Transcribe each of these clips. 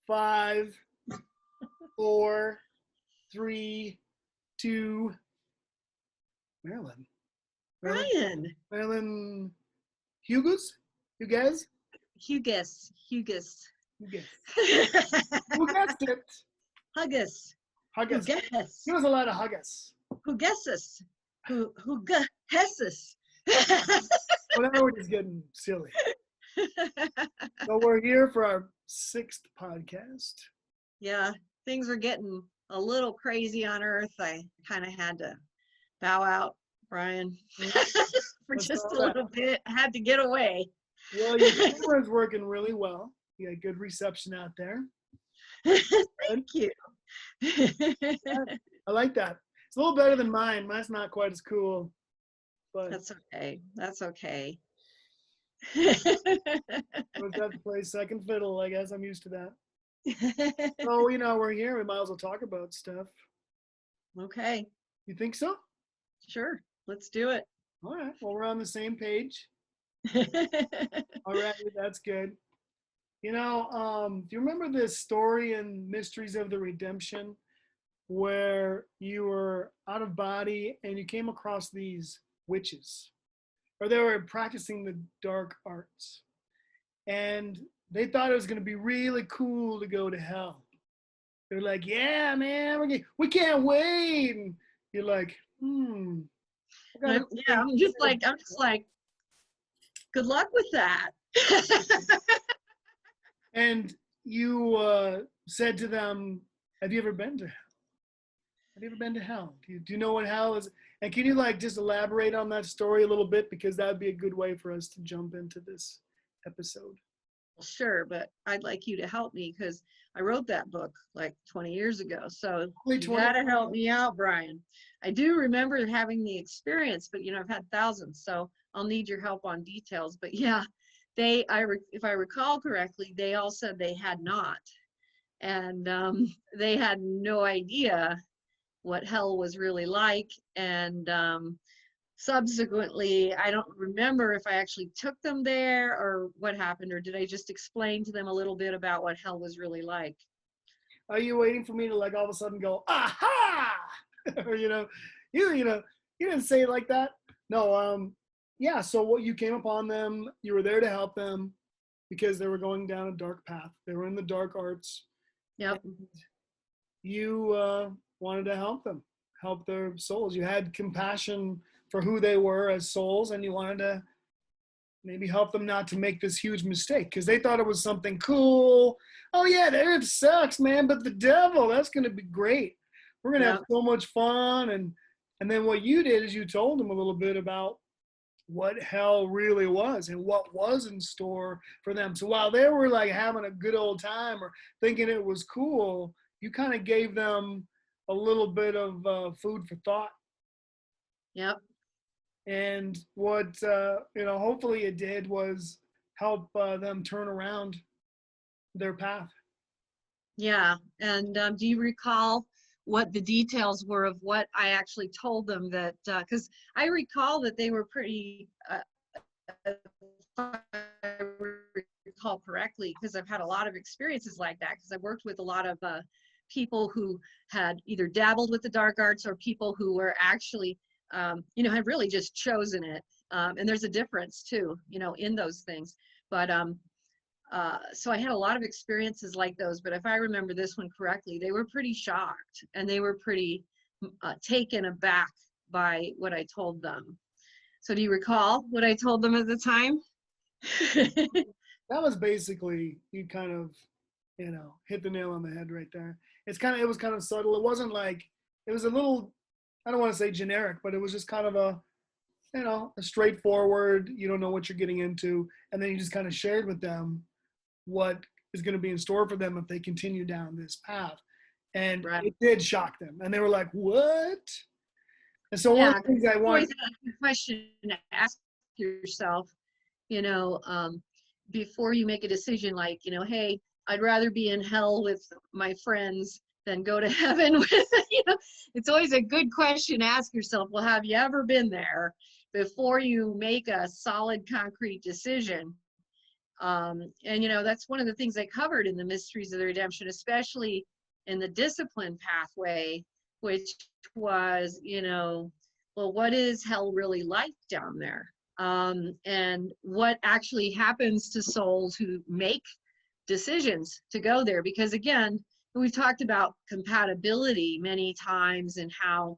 5, 4, 3, 2. Marilynn. Marilynn Hughes? Hughes? Hughes. Who guessed it? Hugges. Hugges. Who guess? Give us a lot of hugges. Who guesses? Who guesses? Whatever, we're just getting silly. So we're here for our 6th podcast. Yeah, things were getting a little crazy on Earth. I kind of had to bow out, Brian, for just a little bit. I had to get away. Well, your camera's working really well. You got good reception out there. Thank you. I like that. It's a little better than mine. Mine's not quite as cool. But That's okay. That's okay. I was got to play second fiddle, I guess. I'm used to that. So, we're here. We might as well talk about stuff. Okay. You think so? Sure. Let's do it. All right. Well, we're on the same page. All right. That's good. Do you remember this story in Mysteries of the Redemption where you were out of body and you came across these witches, or they were practicing the dark arts, and they thought it was going to be really cool to go to hell. They're like, yeah, man, we can't wait. And you're like, I'm just like, good luck with that. And you said to them, have you ever been to hell? Have you ever been to hell? Do you know what hell is? And can you just elaborate on that story a little bit? Because that would be a good way for us to jump into this episode. Sure, but I'd like you to help me because I wrote that book like 20 years ago. So you gotta help me out, Brian. I do remember having the experience, but I've had thousands, so I'll need your help on details. But yeah, if I recall correctly, they all said they had not, and they had no idea what hell was really like. And subsequently, I don't remember if I actually took them there or what happened, or did I just explain to them a little bit about what hell was really like? Are you waiting for me to all of a sudden go, aha? Or, you didn't say it like that. No, yeah, so what you came upon them, you were there to help them because they were going down a dark path. They were in the dark arts. Yep. You wanted to help them, help their souls. You had compassion for who they were as souls, and you wanted to maybe help them not to make this huge mistake because they thought it was something cool. Oh yeah, the earth sucks, man, but the devil, that's going to be great. We're going to have so much fun. And then what you did is you told them a little bit about what hell really was and what was in store for them. So while they were having a good old time or thinking it was cool, you kind of gave them a little bit of food for thought. Yep. And what, hopefully it did was help them turn around their path. Yeah. And do you recall what the details were of what I actually told them? That because I recall that they were pretty, if I recall correctly, because I've had a lot of experiences like that, because I've worked with a lot of people who had either dabbled with the dark arts or people who were actually had really just chosen it. And there's a difference too, in those things. But so I had a lot of experiences like those, but if I remember this one correctly, they were pretty shocked and they were pretty taken aback by what I told them. So do you recall what I told them at the time? That was basically, you kind of, hit the nail on the head right there. It was kind of subtle. It wasn't it was a little, I don't want to say generic, but it was just kind of a straightforward, you don't know what you're getting into. And then you just kind of shared with them what is going to be in store for them if they continue down this path. And It did shock them. And they were like, what? And so one of the things I want. Always a question to ask yourself, before you make a decision hey, I'd rather be in hell with my friends than go to heaven with, it's always a good question to ask yourself, well, have you ever been there before you make a solid, concrete decision? And, you know, that's one of the things I covered in the Mysteries of the Redemption, especially in the discipline pathway, which was, you know, well, what is hell really like down there? And what actually happens to souls who make decisions to go there? Because again, we've talked about compatibility many times, and how,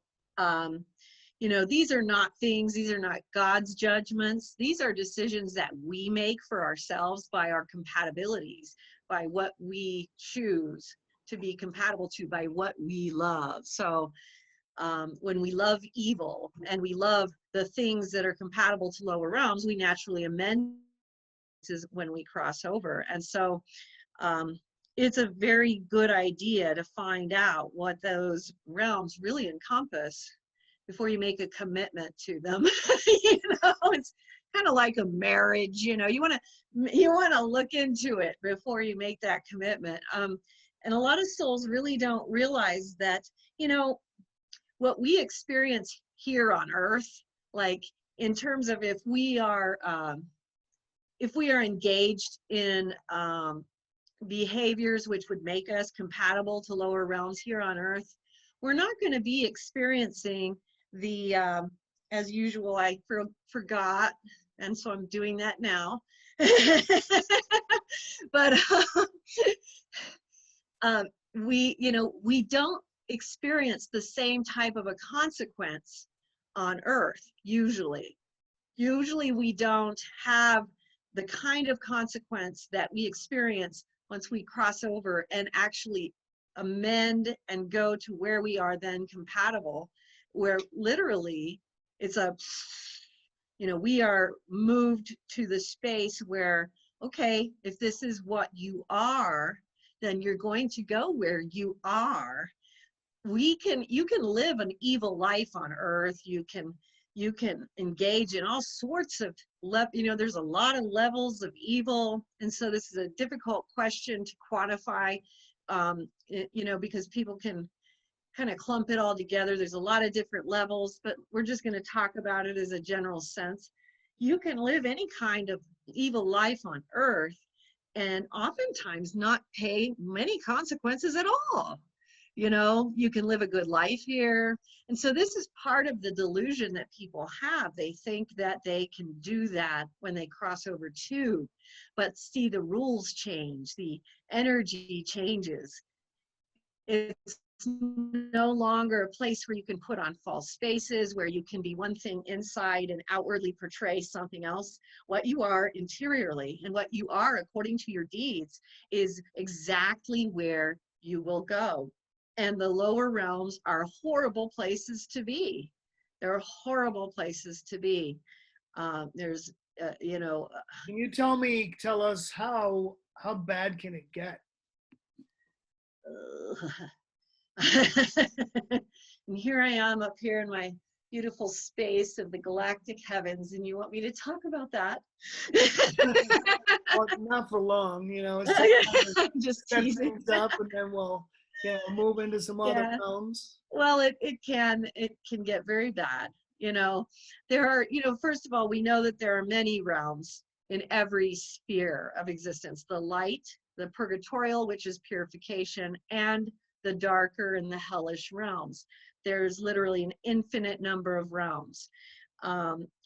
you know, these are not things, these are not God's judgments. These are decisions that we make for ourselves by our compatibilities, by what we choose to be compatible to, by what we love. So when we love evil and we love the things that are compatible to lower realms, we naturally amend when we cross over. And so it's a very good idea to find out what those realms really encompass before you make a commitment to them. You know, it's kind of like a marriage. You know, you want to look into it before you make that commitment. And a lot of souls really don't realize that, you know, what we experience here on earth, like in terms of if we are engaged in behaviors which would make us compatible to lower realms here on earth, we're not going to be experiencing the, as usual, I forgot, and so I'm doing that now. But we don't experience the same type of a consequence on earth, usually. Usually we don't have the kind of consequence that we experience once we cross over and actually amend and go to where we are then compatible, where literally it's we are moved to the space where, okay, if this is what you are, then you're going to go where you are. You can live an evil life on earth. You can engage in all sorts of there's a lot of levels of evil, and so this is a difficult question to quantify, because people can kind of clump it all together. There's a lot of different levels, but we're just going to talk about it as a general sense. You can live any kind of evil life on earth and oftentimes not pay many consequences at all. You know, you can live a good life here. And so this is part of the delusion that people have. They think that they can do that when they cross over too. But see, the rules change, the energy changes. It's no longer a place where you can put on false faces, where you can be one thing inside and outwardly portray something else. What you are interiorly and what you are according to your deeds is exactly where you will go. And the lower realms are horrible places to be. They're horrible places to be. Can you tell us how bad can it get? And here I am up here in my beautiful space of the galactic heavens, and you want me to talk about that? Well, not for long, It's just set teasing. things up, and then we'll move into some other realms. Well, it can get very bad. There are, first of all, we know that there are many realms in every sphere of existence: the light, the purgatorial, which is purification, and the darker and the hellish realms. There's literally an infinite number of realms.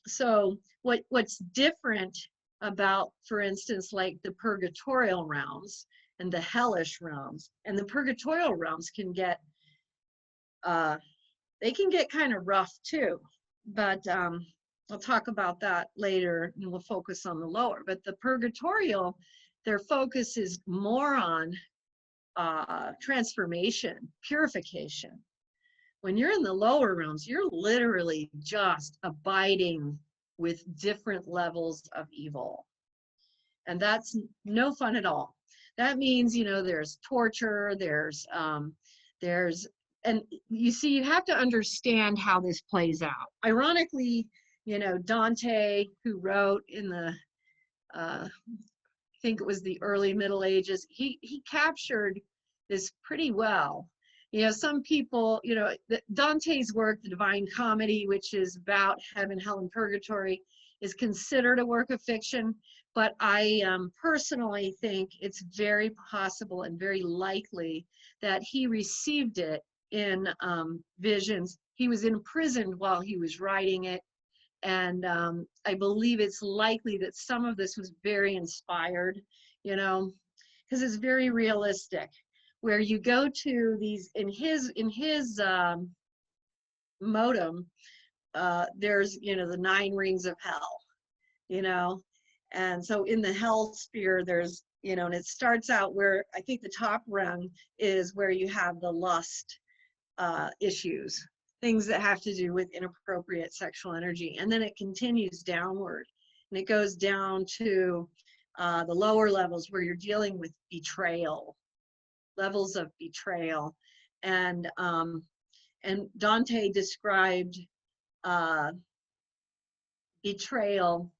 So what's different about, for instance, like the purgatorial realms and the hellish realms, and the purgatorial realms can get kind of rough too, but I'll talk about that later, and we'll focus on the lower. But the purgatorial, their focus is more on transformation, purification. When you're in the lower realms, you're literally just abiding with different levels of evil, and that's no fun at all. That means, there's torture, and you see, you have to understand how this plays out. Ironically, Dante, who wrote in the, I think it was the early Middle Ages, he captured this pretty well. Some people, Dante's work, The Divine Comedy, which is about heaven, hell, and purgatory, is considered a work of fiction, but I personally think it's very possible and very likely that he received it in visions. He was imprisoned while he was writing it, and I believe it's likely that some of this was very inspired, you know, because it's very realistic. Where you go to these in his modem, there's, you know, the 9 rings of hell, you know, and so in the hell sphere there's, you know, and it starts out where I think the top rung is where you have the lust issues, things that have to do with inappropriate sexual energy, and then it continues downward, and it goes down to the lower levels where you're dealing with betrayal, levels of betrayal, and Dante described betrayal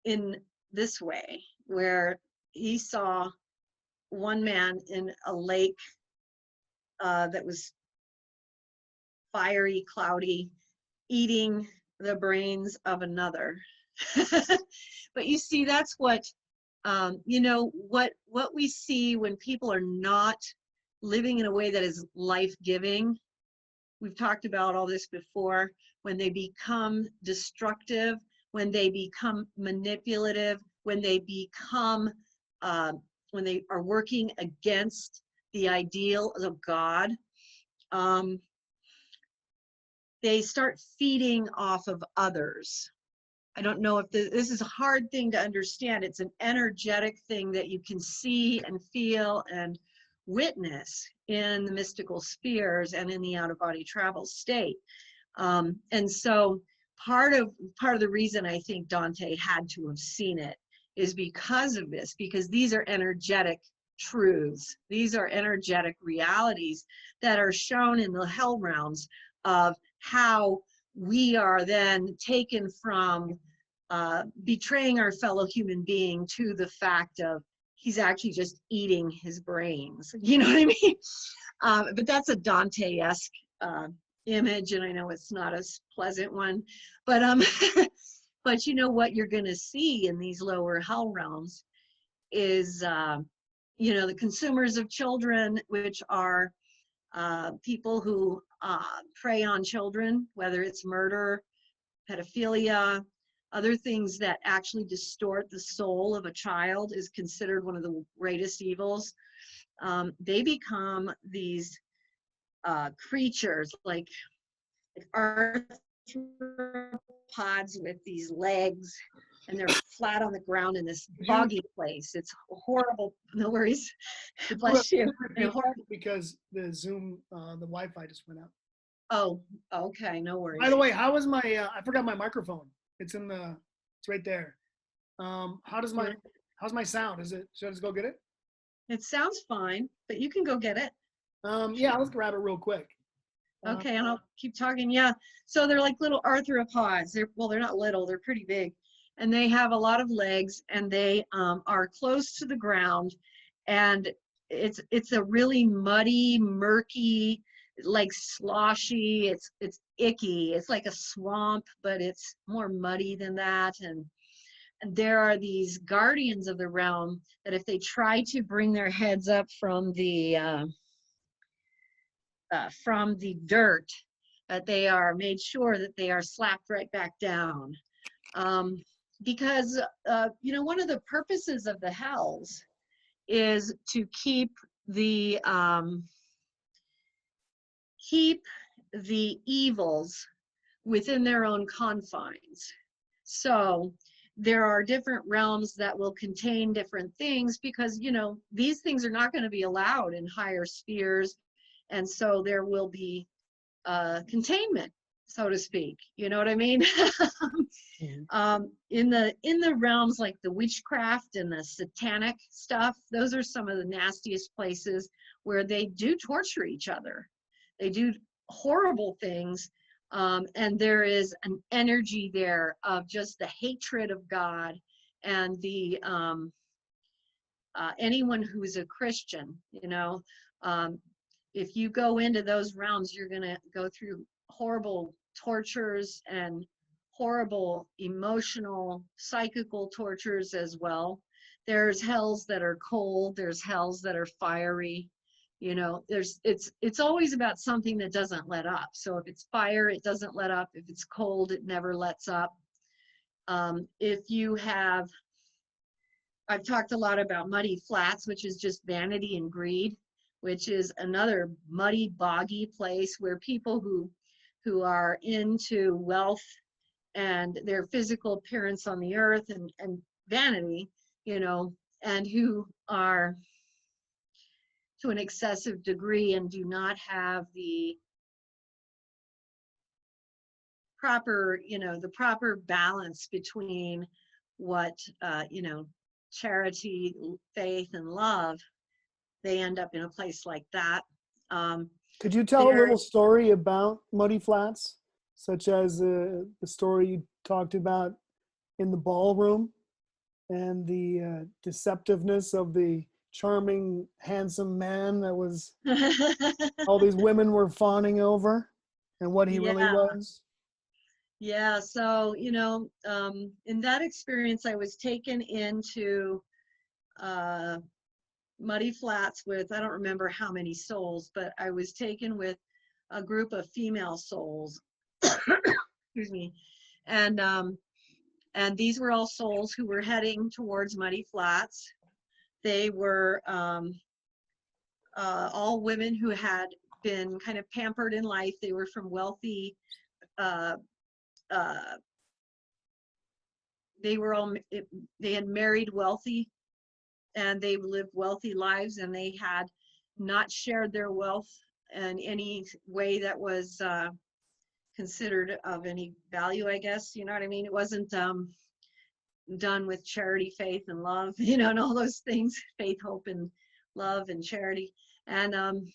in this way, where he saw one man in a lake that was fiery, cloudy, eating the brains of another. But you see, that's what, you know, what we see when people are not living in a way that is life-giving. We've talked about all this before. When they become destructive, when they become manipulative, when they become, when they are working against the ideal of God, they start feeding off of others. I don't know if this is a hard thing to understand. It's an energetic thing that you can see and feel and witness in the mystical spheres and in the out-of-body travel state. And so part of the reason I think Dante had to have seen it is because of this, because these are energetic truths. These are energetic realities that are shown in the hell realms of how we are then taken from betraying our fellow human being to the fact of he's actually just eating his brains. You know what I mean? But that's a Dante-esque image, and I know it's not a pleasant one, but but you know what you're going to see in these lower hell realms is you know, the consumers of children, which are people who prey on children, whether it's murder, pedophilia, other things that actually distort the soul of a child is considered one of the greatest evils. They become these creatures like arthropods with these legs, and they're flat on the ground in this boggy place. It's horrible. No worries. Bless you. Because the Zoom, the Wi-Fi just went out. Oh, okay. No worries. By the way, how is my? I forgot my microphone. It's right there. How's my sound? Should I just go get it? It sounds fine, but you can go get it. Yeah, let's grab it real quick. Okay, and I'll keep talking. Yeah, so they're like little arthropods. They're not little. They're pretty big, and they have a lot of legs, and they are close to the ground, and it's a really muddy, murky, like sloshy. It's icky. It's like a swamp, but it's more muddy than that. And there are these guardians of the realm that if they try to bring their heads up from the dirt, that they are made sure that they are slapped right back down. Because, you know, one of the purposes of the hells is to keep the evils within their own confines. So there are different realms that will contain different things because, you know, these things are not going to be allowed in higher spheres. And so there will be containment, so to speak. You know what I mean? In the realms like the witchcraft and the satanic stuff, those are some of the nastiest places where they do torture each other. They do horrible things. And there is an energy there of just the hatred of God and the anyone who is a Christian, you know. If you go into those realms, you're going to go through horrible tortures and horrible emotional, psychical tortures as well. There's hells that are cold, there's hells that are fiery. You know, it's always about something that doesn't let up. So if it's fire, it doesn't let up. If it's cold, it never lets up. If you have, I've talked a lot about muddy flats, which is just vanity and greed, which is another muddy, boggy place where people who are into wealth and their physical appearance on the earth and vanity, you know, and who are to an excessive degree and do not have the proper, you know, the proper balance between what, you know, charity, faith, and love, they end up in a place like that. Could you tell a little story about Muddy Flats, such as the story you talked about in the ballroom and the deceptiveness of the charming, handsome man that was all these women were fawning over, and what he really was? Yeah, so, you know, in that experience, I was taken into Muddy Flats with, I don't remember how many souls, but I was taken with a group of female souls. Excuse me. And these were all souls who were heading towards Muddy Flats. They were all women who had been kind of pampered in life. They were from wealthy, they had married wealthy, and they lived wealthy lives, and they had not shared their wealth in any way that was considered of any value, I guess. You know what I mean? It wasn't done with charity, faith, and love, you know, and all those things, faith, hope, and love, and charity. And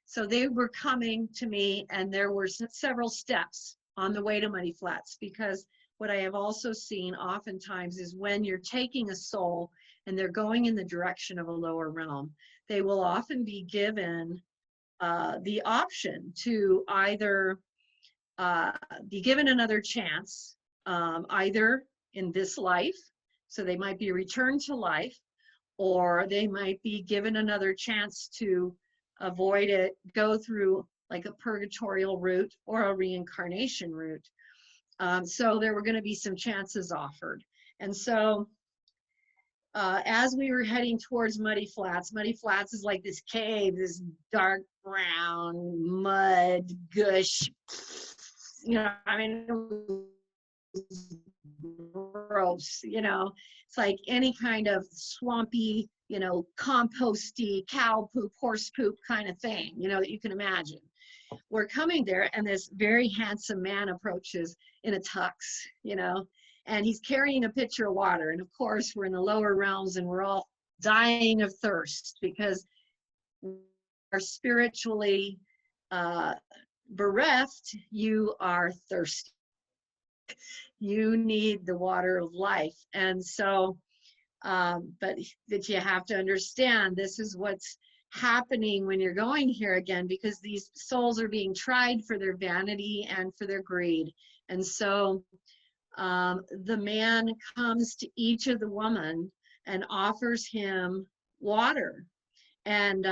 so they were coming to me, and there were several steps on the way to Muddy Flats, because what I have also seen oftentimes is when you're taking a soul and they're going in the direction of a lower realm, they will often be given the option to either be given another chance, either in this life, so they might be returned to life, or they might be given another chance to avoid it, go through like a purgatorial route or a reincarnation route. So there were going to be some chances offered. And so as we were heading towards Muddy Flats is like this cave, this dark brown mud gush. You know, I mean, it was gross, you know. It's like any kind of swampy, you know, composty, cow poop, horse poop kind of thing, you know, that you can imagine. We're coming there, and this very handsome man approaches in a tux, you know, and he's carrying a pitcher of water. And of course, we're in the lower realms, and we're all dying of thirst because we're spiritually bereft. You are thirsty. You need the water of life. And so, but that you have to understand, this is what's happening when you're going here again, because these souls are being tried for their vanity and for their greed. And so the man comes to each of the women and offers him water. And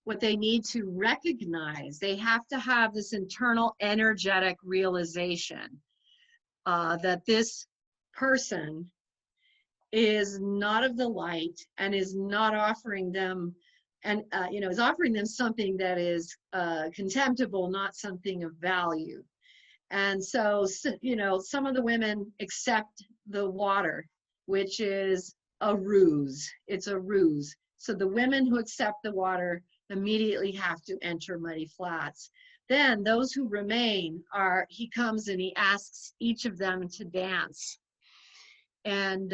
what they need to recognize, they have to have this internal energetic realization that this person is not of the light and is not offering them, and you know, is offering them something that is contemptible, not something of value. And so, you know, some of the women accept the water, which is a ruse. It's a ruse. So the women who accept the water immediately have to enter Muddy Flats. Then those who remain he comes and he asks each of them to dance. And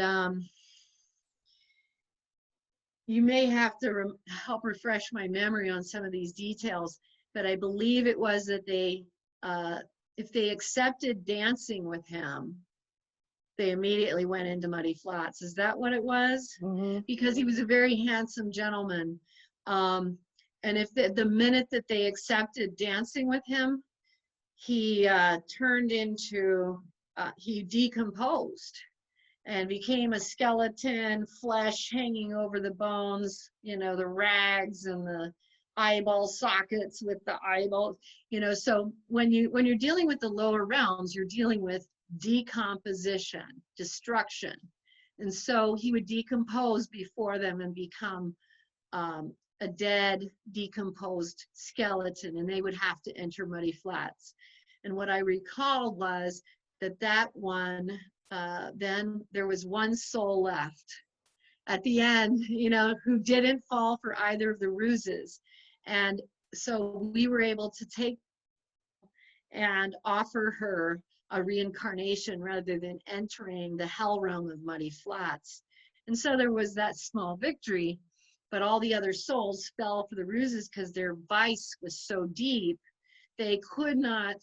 you may have to help refresh my memory on some of these details, but I believe it was that they, if they accepted dancing with him, they immediately went into Muddy Flats. Is that what it was? Mm-hmm. Because he was a very handsome gentleman. And if the minute that they accepted dancing with him, he turned into he decomposed and became a skeleton, flesh hanging over the bones, the rags and the eyeball sockets with the eyeballs, so when you're dealing with the lower realms, you're dealing with decomposition, destruction. And so he would decompose before them and become a dead, decomposed skeleton, and they would have to enter Muddy Flats. And what I recalled was that one, then there was one soul left at the end, who didn't fall for either of the ruses. And so we were able to take and offer her a reincarnation rather than entering the hell realm of Muddy Flats. And so there was that small victory, but all the other souls fell for the ruses because their vice was so deep, they could not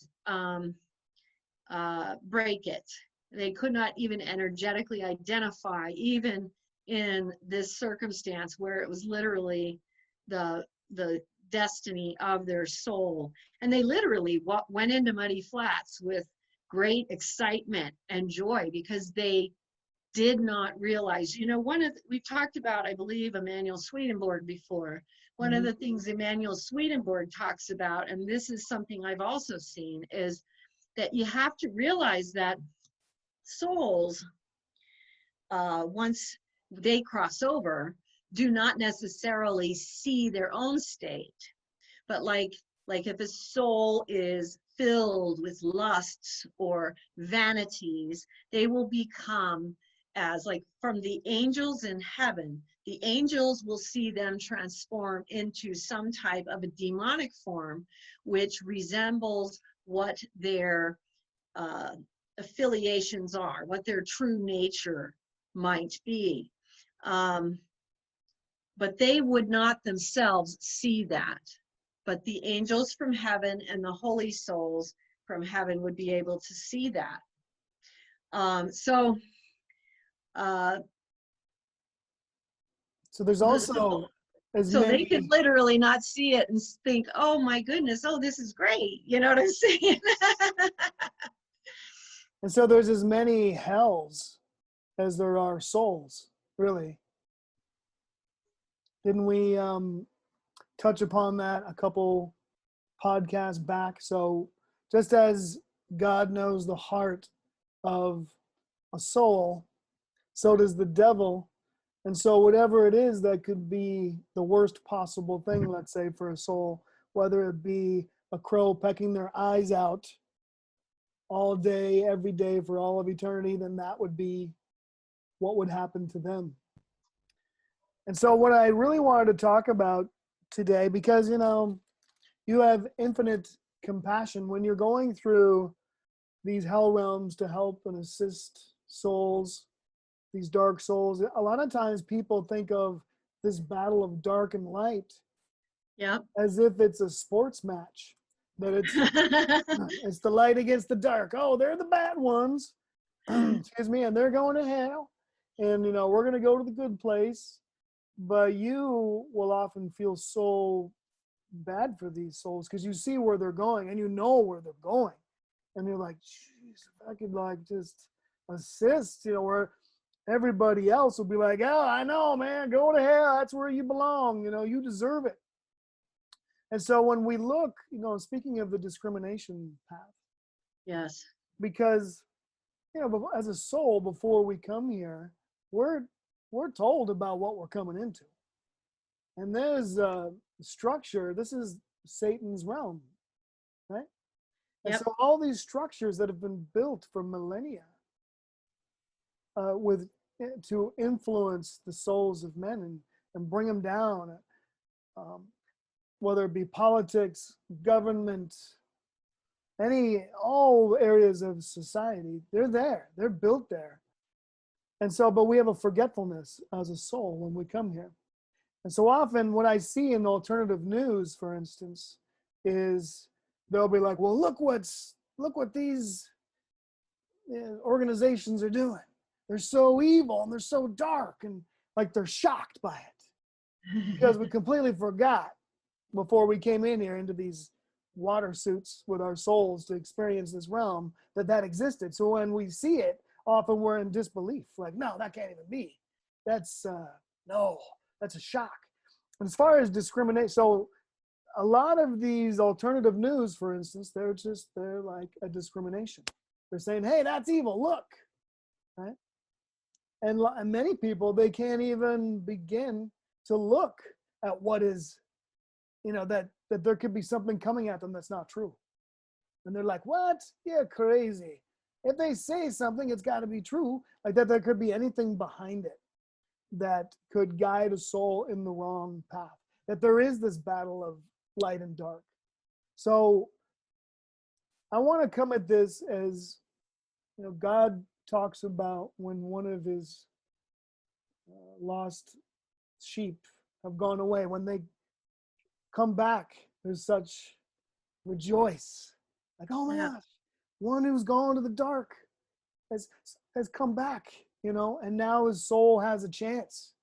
break it. They could not even energetically identify, even in this circumstance where it was literally the destiny of their soul. And they literally went into Muddy Flats with great excitement and joy because they did not realize, we've talked about, I believe, Emanuel Swedenborg before. One of the things Emanuel Swedenborg talks about, and this is something I've also seen, is that you have to realize that souls, once they cross over, do not necessarily see their own state. But like if a soul is filled with lusts or vanities, they will become as, like, from the angels in heaven, the angels will see them transform into some type of a demonic form, which resembles what their affiliations are, what their true nature might be. But they would not themselves see that. But the angels from heaven and the holy souls from heaven would be able to see that. So there's also they could literally not see it and think, oh my goodness, oh, this is great. You know what I'm saying? And so there's as many hells as there are souls, really. Didn't we touch upon that a couple podcasts back? So just as God knows the heart of a soul, so does the devil. And so whatever it is that could be the worst possible thing, let's say, for a soul, whether it be a crow pecking their eyes out all day, every day, for all of eternity, then that would be what would happen to them. And so what I really wanted to talk about today, because, you have infinite compassion when you're going through these hell realms to help and assist souls, these dark souls. A lot of times people think of this battle of dark and light as if it's a sports match, that it's the light against the dark. Oh, they're the bad ones, excuse me, and they're going to hell, and we're going to go to the good place. But you will often feel so bad for these souls because you see where they're going and you know where they're going, and you're like, jeez, if I could just assist, where everybody else will be like, oh, I know, man, go to hell, that's where you belong, you deserve it. And so when we look, speaking of the discrimination path, yes, because as a soul, before we come here, we're told about what we're coming into. And there's a structure. This is Satan's realm, right? And so all these structures that have been built for millennia to influence the souls of men and bring them down, whether it be politics, government, all areas of society, they're there. They're built there. And so, but we have a forgetfulness as a soul when we come here. And so often what I see in alternative news, for instance, is they'll be like, well, look what these organizations are doing. They're so evil and they're so dark, and like they're shocked by it because we completely forgot before we came in here into these water suits with our souls to experience this realm, that existed. So when we see it, often we're in disbelief. Like, no, that can't even be. That's, no, that's a shock. And as far as discrimination, so a lot of these alternative news, for instance, they're like a discrimination. They're saying, hey, that's evil, look, right? And many people, they can't even begin to look at what is, that there could be something coming at them that's not true. And they're like, what? Yeah, crazy. If they say something, it's got to be true. Like that there could be anything behind it that could guide a soul in the wrong path. That there is this battle of light and dark. So I want to come at this as, God talks about when one of his lost sheep have gone away. When they come back, there's such rejoice. Like, oh my gosh, one who's gone to the dark has come back, and now his soul has a chance.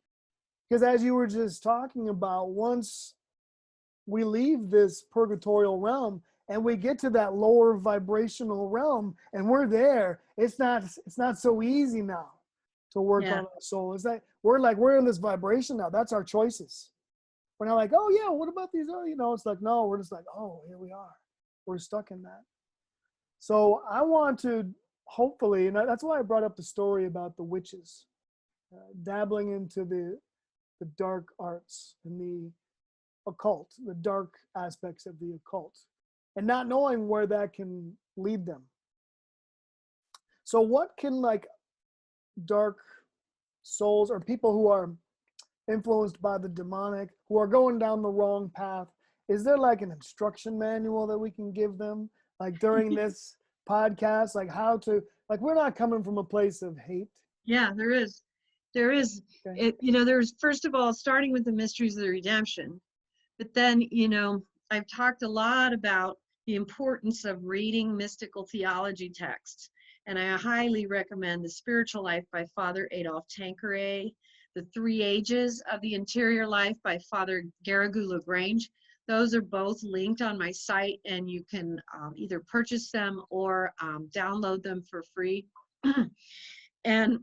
Because as you were just talking about, once we leave this purgatorial realm and we get to that lower vibrational realm and we're there, it's not so easy now to work on our soul. It's like we're in this vibration now. That's our choices. We're not like, oh yeah, what about these other, it's like, no, we're just like, oh, here we are. We're stuck in that. So I want to hopefully, and that's why I brought up the story about the witches dabbling into the dark arts and the occult, the dark aspects of the occult, and not knowing where that can lead them. So what can like dark souls or people who are influenced by the demonic, who are going down the wrong path, is there like an instruction manual that we can give them, like during this podcast, like how to, like, we're not coming from a place of hate. Yeah, there is. Okay. There's, first of all, starting with the mysteries of the redemption, but then, I've talked a lot about the importance of reading mystical theology texts, and I highly recommend The Spiritual Life by Father Adolphe Tanqueray, The Three Ages of the Interior Life by Father Garrigou-Lagrange. Those are both linked on my site, and you can either purchase them or download them for free. And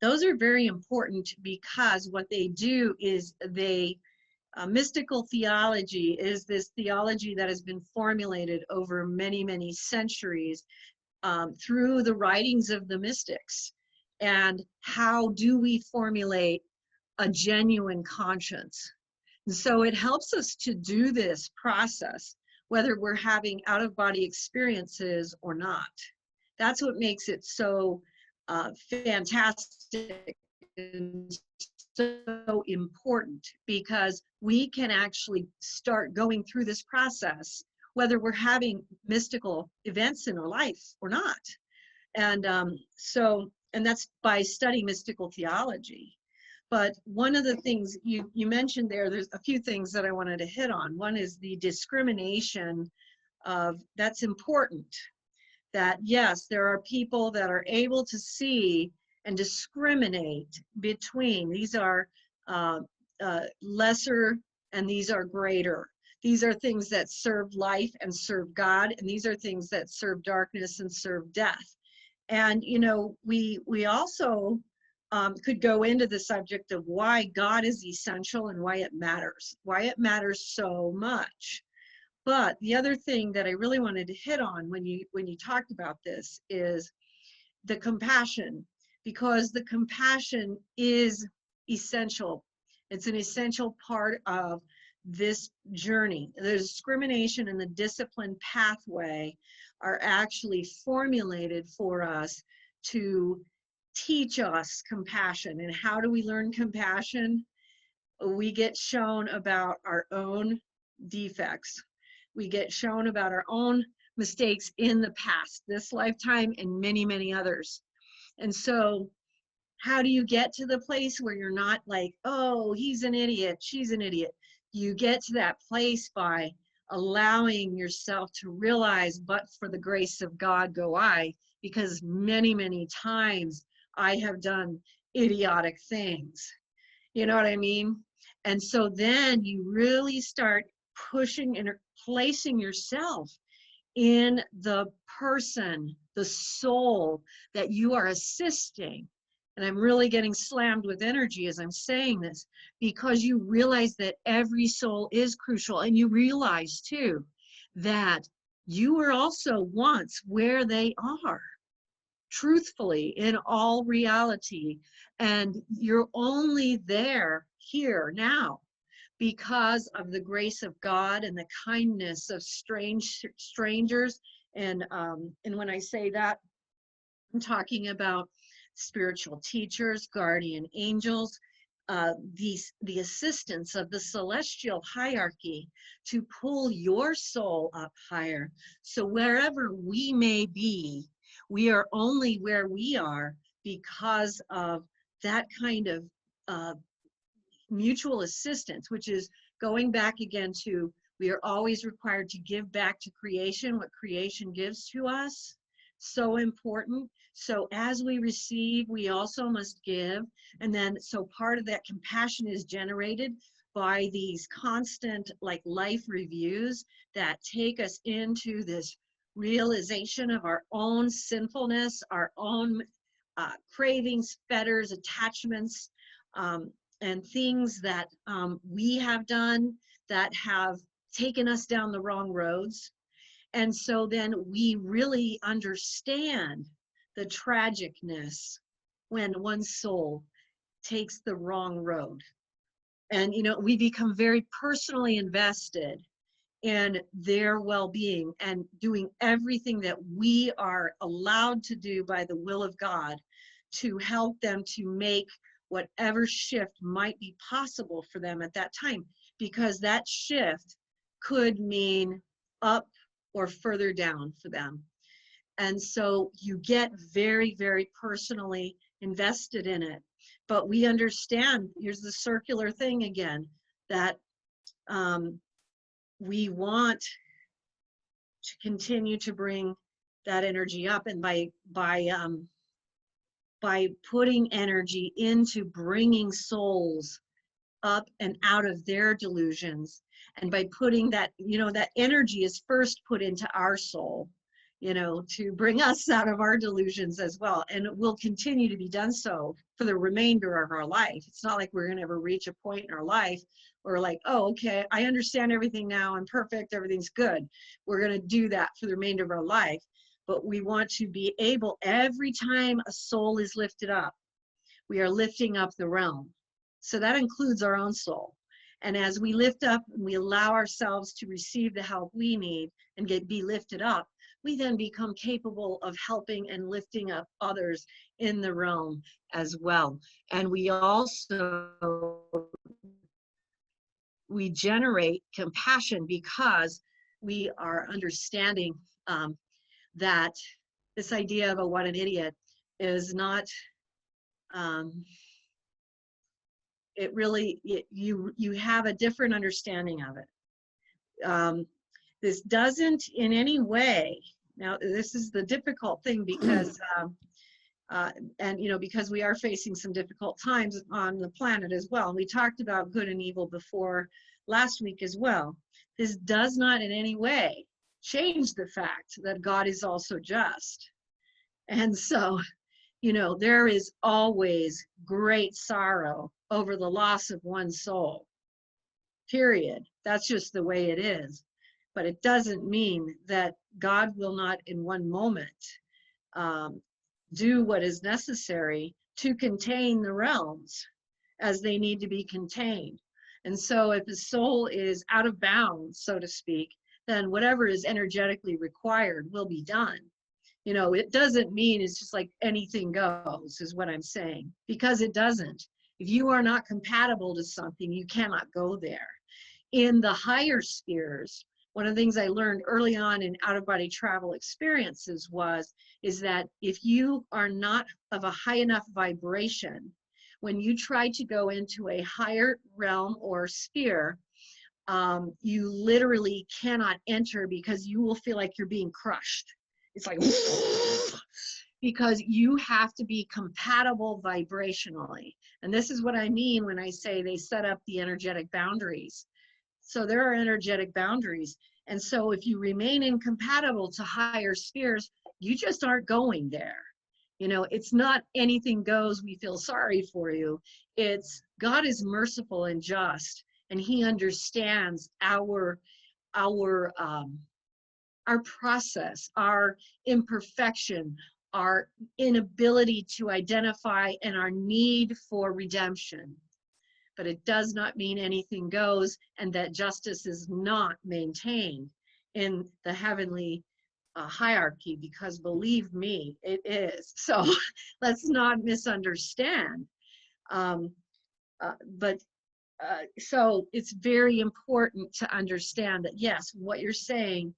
those are very important because what they do is mystical theology is this theology that has been formulated over many, many centuries through the writings of the mystics. And how do we formulate a genuine conscience? And so it helps us to do this process, whether we're having out-of-body experiences or not. That's what makes it so fantastic and so important, because we can actually start going through this process, whether we're having mystical events in our life or not. And and that's by studying mystical theology. But one of the things you mentioned there's a few things that I wanted to hit on. One is the discrimination that's important. That yes, there are people that are able to see and discriminate between, these are lesser and these are greater. These are things that serve life and serve God, and these are things that serve darkness and serve death. And we also could go into the subject of why God is essential and why it matters so much. But the other thing that I really wanted to hit on when you talked about this is the compassion, because the compassion is essential. It's an essential part of this journey. The discrimination and the discipline pathway are actually formulated for us to teach us compassion. And how do we learn compassion? We get shown about our own defects. We get shown about our own mistakes in the past, this lifetime, and many, many others. And so how do you get to the place where you're not like, oh, he's an idiot, she's an idiot? You get to that place by allowing yourself to realize, but for the grace of God go I, because many, many times I have done idiotic things. You know what I mean? And so then you really start pushing and placing yourself in the person, the soul that you are assisting. And I'm really getting slammed with energy as I'm saying this, because you realize that every soul is crucial. And you realize too that you were also once where they are, truthfully, in all reality. And you're only there here now because of the grace of God and the kindness of strangers. And when I say that, I'm talking about spiritual teachers, guardian angels, the assistance of the celestial hierarchy to pull your soul up higher. So wherever we may be, we are only where we are because of that kind of mutual assistance, which is going back again to, we are always required to give back to creation what creation gives to us. So important. So as we receive, we also must give. And then, so part of that compassion is generated by these constant like life reviews that take us into this realization of our own sinfulness, our own cravings, fetters, attachments, and things that we have done that have taken us down the wrong roads. And so then we really understand the tragicness when one's soul takes the wrong road. And, you know, we become very personally invested in their well-being and doing everything that we are allowed to do by the will of God to help them to make whatever shift might be possible for them at that time, because that shift could mean up or further down for them. And so you get very, very personally invested in it. But we understand, here's the circular thing again, that we want to continue to bring that energy up. And by putting energy into bringing souls up and out of their delusions, and by putting that, you know, that energy is first put into our soul, you know, to bring us out of our delusions as well. And it will continue to be done so for the remainder of our life. It's not like we're going to ever reach a point in our life where we're like, oh, okay, I understand everything now, I'm perfect, everything's good. We're going to do that for the remainder of our life. But we want to be able, every time a soul is lifted up, we are lifting up the realm. So that includes our own soul. And as we lift up and we allow ourselves to receive the help we need and be lifted up, we then become capable of helping and lifting up others in the realm as well. And we also, we generate compassion because we are understanding that this idea of a what an idiot is not, it really, you have a different understanding of it. This doesn't in any way, now this is the difficult thing because, and you know, because we are facing some difficult times on the planet as well. We talked about good and evil before last week as well. This does not in any way change the fact that God is also just. And so, you know, there is always great sorrow over the loss of one soul, period. That's just the way it is. But it doesn't mean that God will not in one moment do what is necessary to contain the realms as they need to be contained. And so if the soul is out of bounds, so to speak, then whatever is energetically required will be done. You know, it doesn't mean it's just like anything goes, is what I'm saying, because it doesn't. If you are not compatible to something, you cannot go there. In the higher spheres, one of the things I learned early on in out-of-body travel experiences is that if you are not of a high enough vibration, when you try to go into a higher realm or sphere, you literally cannot enter because you will feel like you're being crushed. It's like, because you have to be compatible vibrationally. And this is what I mean when I say they set up the energetic boundaries. So there are energetic boundaries. And so if you remain incompatible to higher spheres, you just aren't going there. You know, it's not anything goes, we feel sorry for you. It's God is merciful and just, and he understands our process, our imperfection, our inability to identify, and our need for redemption. But it does not mean anything goes and that justice is not maintained in the heavenly hierarchy, because believe me, it is. So let's not misunderstand. So it's very important to understand that, yes, what you're saying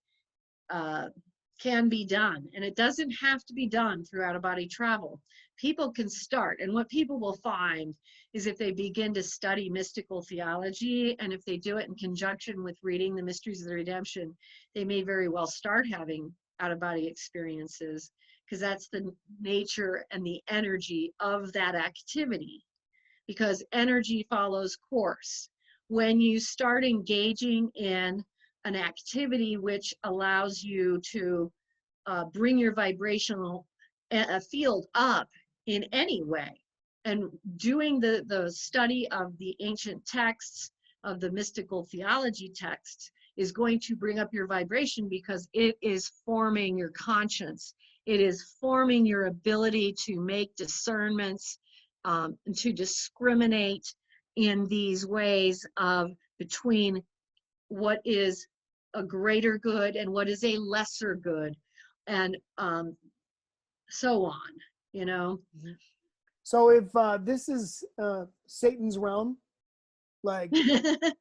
can be done, and it doesn't have to be done through out-of-body travel. People can start, and what people will find is if they begin to study mystical theology, and if they do it in conjunction with reading the Mysteries of the Redemption, they may very well start having out-of-body experiences, because that's the nature and the energy of that activity, because energy follows course. When you start engaging in an activity which allows you to bring your vibrational field up in any way, and doing the study of the ancient texts, of the mystical theology texts, is going to bring up your vibration, because it is forming your conscience. It is forming your ability to make discernments, and to discriminate in these ways of between what is a greater good and what is a lesser good, and so on, you know. So if this is Satan's realm, like,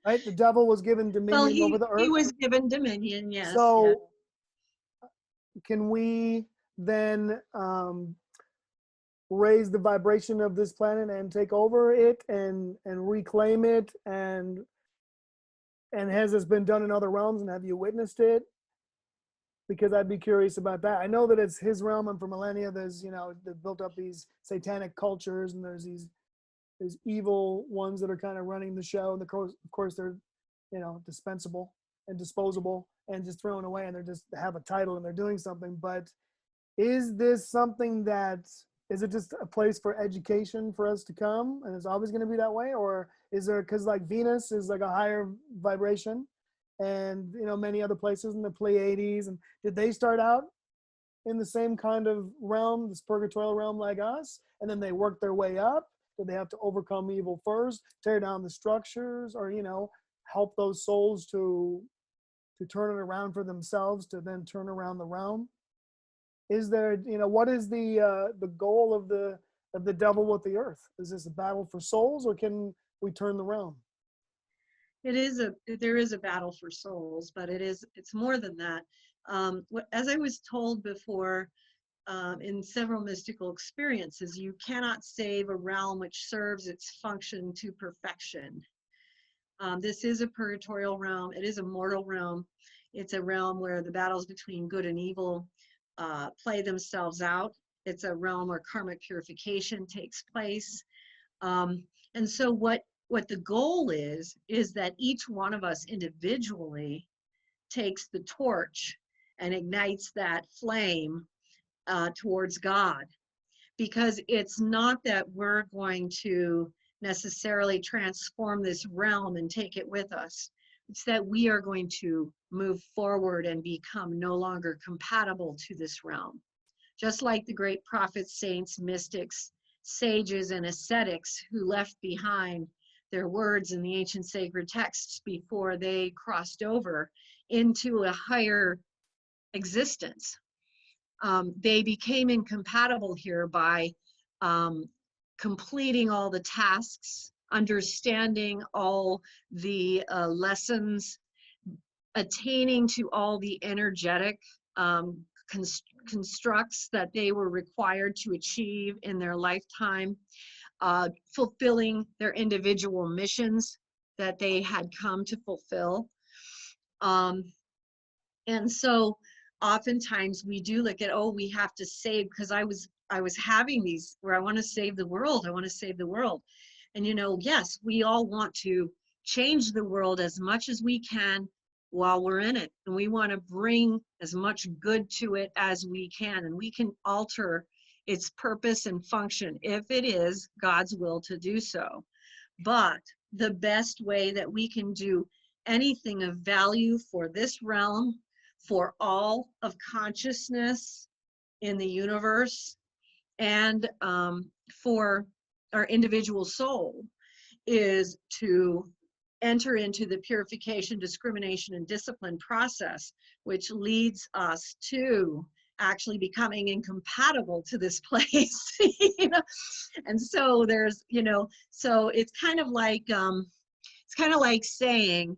right, the devil was given Well, dominion over the earth. he was given dominion, yes. So yes. can we then raise the vibration of this planet and take over it and reclaim it, and has this been done in other realms, and have you witnessed it? Because I'd be curious about that. I know that it's his realm, and for millennia there's, you know, they've built up these satanic cultures, and there's evil ones that are kind of running the show, and of course they're, you know, dispensable and disposable and just thrown away, and they're just have a title and they're doing something. But is this something that, is it just a place for education for us to come, and it's always going to be that way? Or is there, because like Venus is like a higher vibration, and, you know, many other places in the Pleiades, and did they start out in the same kind of realm, this purgatorial realm like us, and then they work their way up? Did they have to overcome evil first, tear down the structures, or, you know, help those souls to turn it around for themselves, to then turn around the realm? Is there, you know, what is the goal of the devil with the earth? Is this a battle for souls, or can we turn the realm? There is a battle for souls, but it's more than that. As I was told before, in several mystical experiences, you cannot save a realm which serves its function to perfection. This is a purgatorial realm. It is a mortal realm. It's a realm where the battles between good and evil play themselves out. It's a realm where karmic purification takes place. And so what the goal is that each one of us individually takes the torch and ignites that flame towards God. Because it's not that we're going to necessarily transform this realm and take it with us. It's that we are going to move forward and become no longer compatible to this realm. Just like the great prophets, saints, mystics, sages, and ascetics who left behind their words in the ancient sacred texts before they crossed over into a higher existence. They became incompatible here by completing all the tasks, understanding all the lessons, attaining to all the energetic constructs that they were required to achieve in their lifetime, fulfilling their individual missions that they had come to fulfill. And so oftentimes we do look at, oh, we have to save, because I was having these where I want to save the world. I want to save the world. And, you know, yes, we all want to change the world as much as we can while we're in it. And we want to bring as much good to it as we can. And we can alter its purpose and function if it is God's will to do so. But the best way that we can do anything of value for this realm, for all of consciousness in the universe, and for our individual soul, is to enter into the purification, discrimination, and discipline process, which leads us to actually becoming incompatible to this place. You know? And so there's, you know, so it's kind of like saying,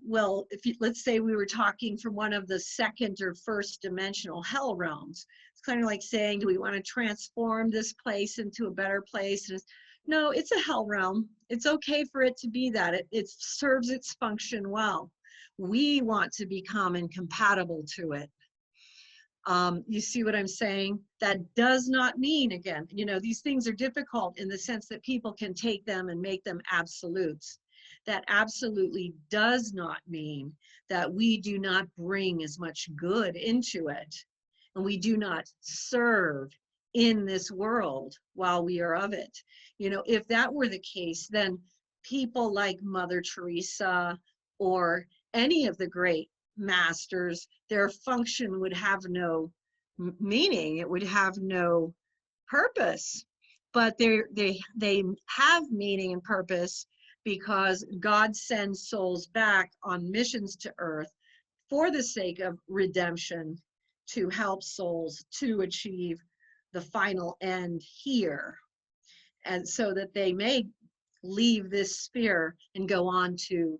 well, if you, let's say we were talking from one of the second or first dimensional hell realms, it's kind of like saying, do we want to transform this place into a better place? And no, it's a hell realm. It's okay for it to be that. It serves its function well. We want to become incompatible to it. You see what I'm saying? That does not mean, again, you know, these things are difficult in the sense that people can take them and make them absolutes. That absolutely does not mean that we do not bring as much good into it, and we do not serve in this world while we are of it. You know, if that were the case, then people like Mother Teresa or any of the great masters, their function would have no meaning. It would have no purpose. But they have meaning and purpose because God sends souls back on missions to earth for the sake of redemption, to help souls to achieve the final end here, and so that they may leave this sphere and go on to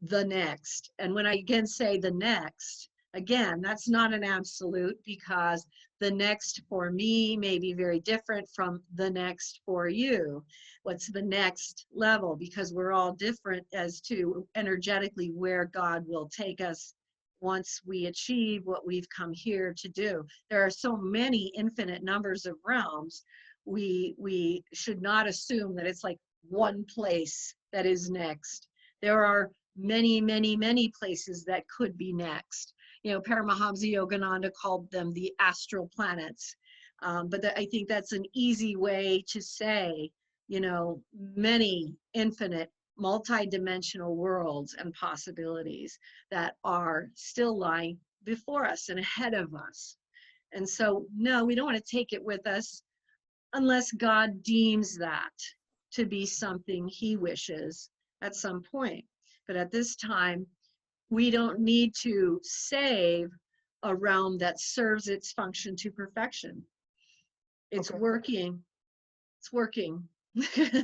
the next. And when I again say the next, again, that's not an absolute, because the next for me may be very different from the next for you. What's the next level? Because we're all different as to energetically where God will take us once we achieve what we've come here to do. There are so many infinite numbers of realms. We should not assume that it's like one place that is next. There are many, many, many places that could be next. You know, Paramahamsa Yogananda called them the astral planets. But I think that's an easy way to say, you know, many infinite, multi-dimensional worlds and possibilities that are still lying before us and ahead of us. And so, no, we don't want to take it with us unless God deems that to be something he wishes at some point. But at this time, we don't need to save a realm that serves its function to perfection. It's Okay. working. It's working.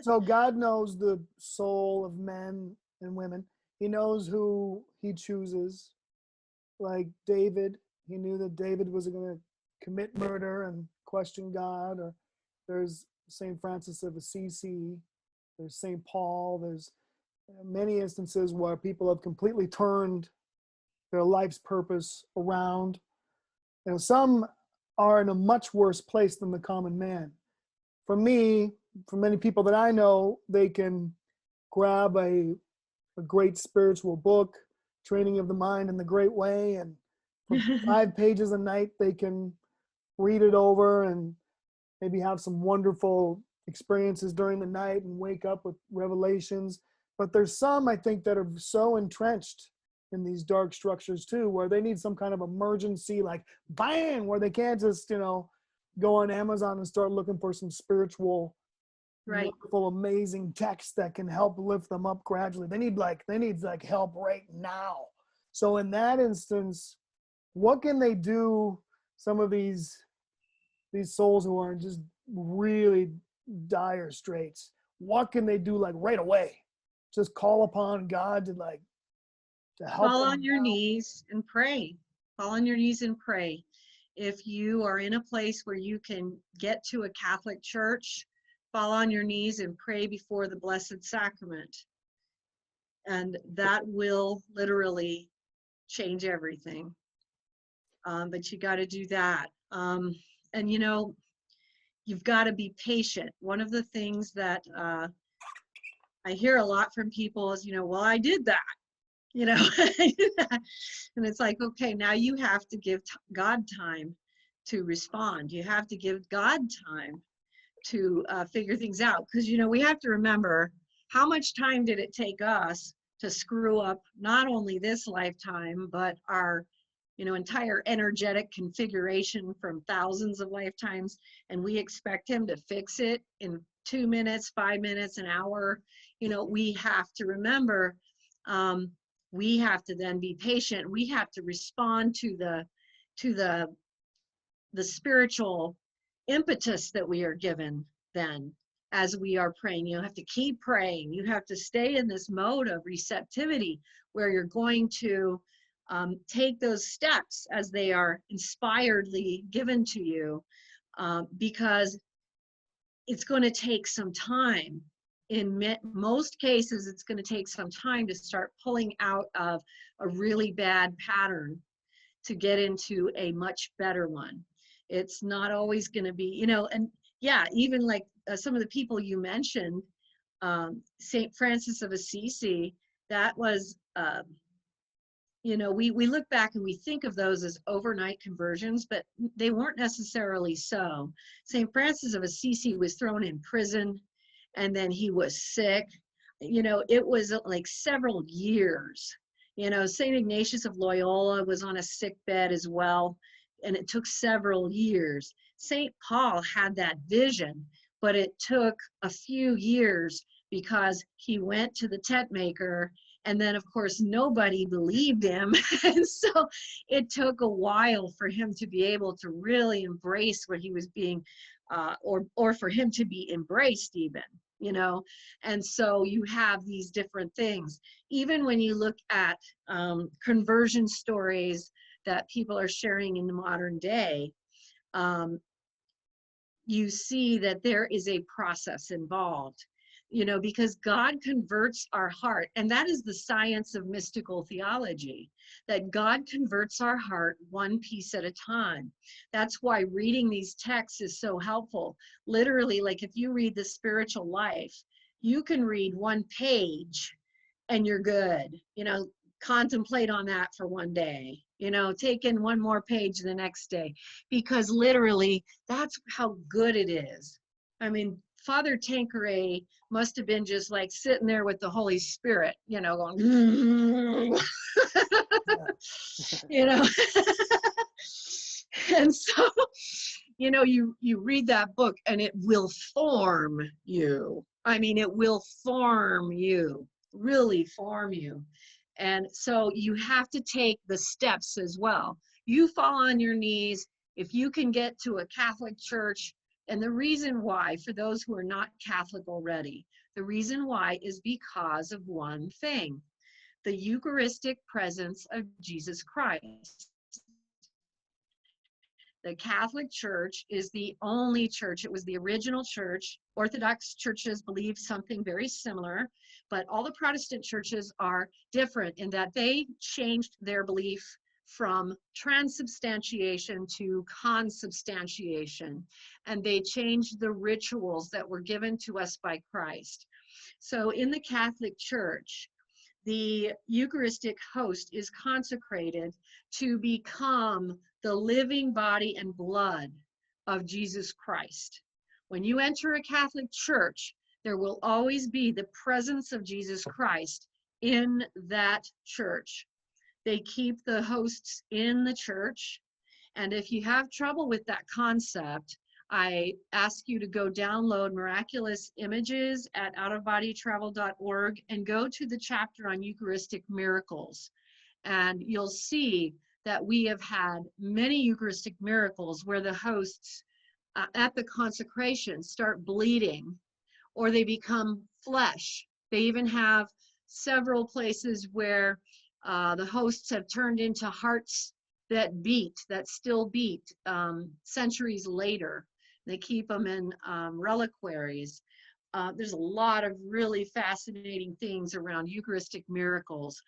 So God knows the soul of men and women. He knows who he chooses. Like David, he knew that David was going to commit murder and question God. Or there's St. Francis of Assisi, there's St. Paul, there's many instances where people have completely turned their life's purpose around. You know, some are in a much worse place than the common man. For me, for many people that I know, they can grab a great spiritual book, Training of the Mind in the Great Way, and for 5 pages a night, they can read it over and maybe have some wonderful experiences during the night and wake up with revelations. But there's some, I think, that are so entrenched in these dark structures too, where they need some kind of emergency, like bang, where they can't just, you know, go on Amazon and start looking for some spiritual, Right. wonderful, amazing text that can help lift them up gradually. They need help right now. So in that instance, what can they do? Some of these souls who are in just really dire straits, what can they do like right away? Just call upon God to help Fall them on your out. knees and pray. Fall on your knees and pray. If you are in a place where you can get to a Catholic church, fall on your knees and pray before the Blessed Sacrament. And that will literally change everything. But you got to do that. And, you know, you've got to be patient. One of the things that I hear a lot from people is, you know, well, I did that. you know. And it's like, okay, now you have to give God time to respond. You have to give God time to figure things out, because you know, we have to remember, how much time did it take us to screw up not only this lifetime but our, you know, entire energetic configuration from thousands of lifetimes, and we expect him to fix it in 2 minutes, 5 minutes, an hour. You know, we have to remember, we have to then be patient. We have to respond to the spiritual impetus that we are given then as we are praying. You have to keep praying. You have to stay in this mode of receptivity where you're going to take those steps as they are inspiredly given to you, because it's going to take some time. In most cases, it's going to take some time to start pulling out of a really bad pattern to get into a much better one. It's not always going to be, you know, and yeah, even like some of the people you mentioned, St. Francis of Assisi, that was, you know, we look back and we think of those as overnight conversions, but they weren't necessarily so. St. Francis of Assisi was thrown in prison, and then he was sick. You know, it was like several years. You know, St. Ignatius of Loyola was on a sick bed as well, and it took several years. St. Paul had that vision, but it took a few years because he went to the tent maker, and then of course nobody believed him. And so it took a while for him to be able to really embrace what he was being, or for him to be embraced even, you know. And so you have these different things. Even when you look at conversion stories that people are sharing in the modern day, you see that there is a process involved, you know, because God converts our heart. And that is the science of mystical theology, that God converts our heart one piece at a time. That's why reading these texts is so helpful. Literally, like if you read the spiritual life, you can read one page and you're good. You know, contemplate on that for one day. You know, take in one more page the next day, because literally that's how good it is. I mean, Father Tanqueray must have been just like sitting there with the Holy Spirit, you know, going, you know. And so, you know, you read that book and it will form you. I mean, it will form you, really form you. And so you have to take the steps as well. You fall on your knees. If you can get to a Catholic church, and the reason why, for those who are not Catholic already, the reason why is because of one thing: the Eucharistic presence of Jesus Christ. The Catholic Church is the only church. It was the original church. Orthodox churches believe something very similar, but all the Protestant churches are different in that they changed their belief from transubstantiation to consubstantiation, and they changed the rituals that were given to us by Christ. So in the Catholic Church, the Eucharistic host is consecrated to become the living body and blood of Jesus Christ. When you enter a Catholic church, there will always be the presence of Jesus Christ in that church. They keep the hosts in the church. And if you have trouble with that concept, I ask you to go download Miraculous Images at outofbodytravel.org and go to the chapter on Eucharistic Miracles. And you'll see that we have had many Eucharistic miracles where the hosts at the consecration start bleeding, or they become flesh. They even have several places where the hosts have turned into hearts that beat, that still beat centuries later. They keep them in reliquaries. There's a lot of really fascinating things around Eucharistic miracles.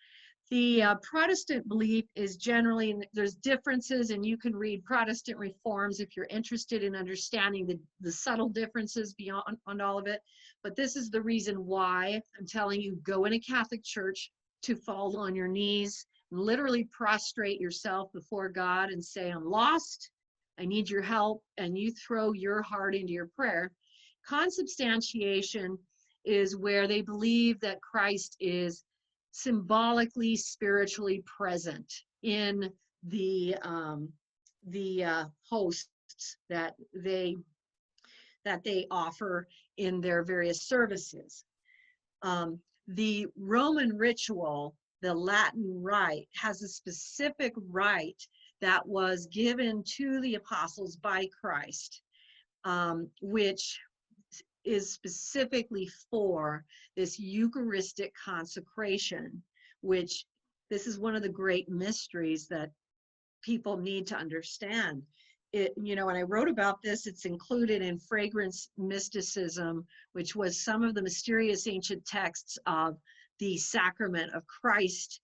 The Protestant belief is generally, there's differences, and you can read Protestant Reforms if you're interested in understanding the subtle differences beyond all of it. But this is the reason why I'm telling you, go in a Catholic church, to fall on your knees and literally prostrate yourself before God and say, I'm lost, I need your help, and you throw your heart into your prayer. Consubstantiation is where they believe that Christ is symbolically, spiritually present in the hosts that they offer in their various services. The Roman ritual, the Latin rite, has a specific rite that was given to the apostles by Christ, which is specifically for this Eucharistic consecration, which this is one of the great mysteries that people need to understand. When I wrote about this, it's included in Fragrance Mysticism, which was some of the mysterious ancient texts of the sacrament of Christ,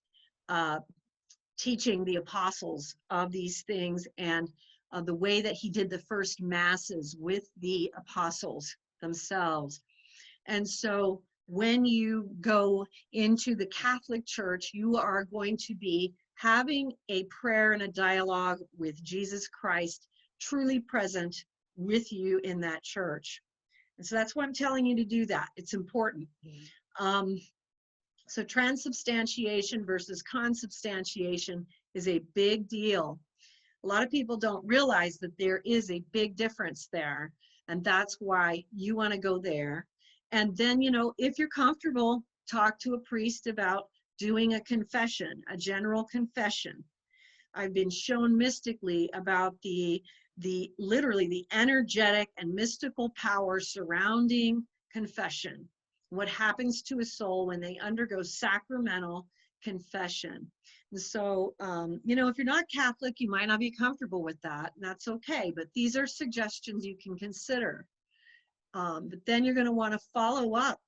teaching the apostles of these things, and the way that he did the first masses with the apostles themselves. And so when you go into the Catholic Church, you are going to be having a prayer and a dialogue with Jesus Christ, truly present with you in that church. And so that's why I'm telling you to do that. It's important. So transubstantiation versus consubstantiation is a big deal. A lot of people don't realize that there is a big difference there. And that's why you want to go there. And then, if you're comfortable, talk to a priest about doing a confession, a general confession. I've been shown mystically about literally the energetic and mystical power surrounding confession. What happens to a soul when they undergo sacramental confession. And so, if you're not Catholic, you might not be comfortable with that, and that's okay, but these are suggestions you can consider. But then you're going to want to follow up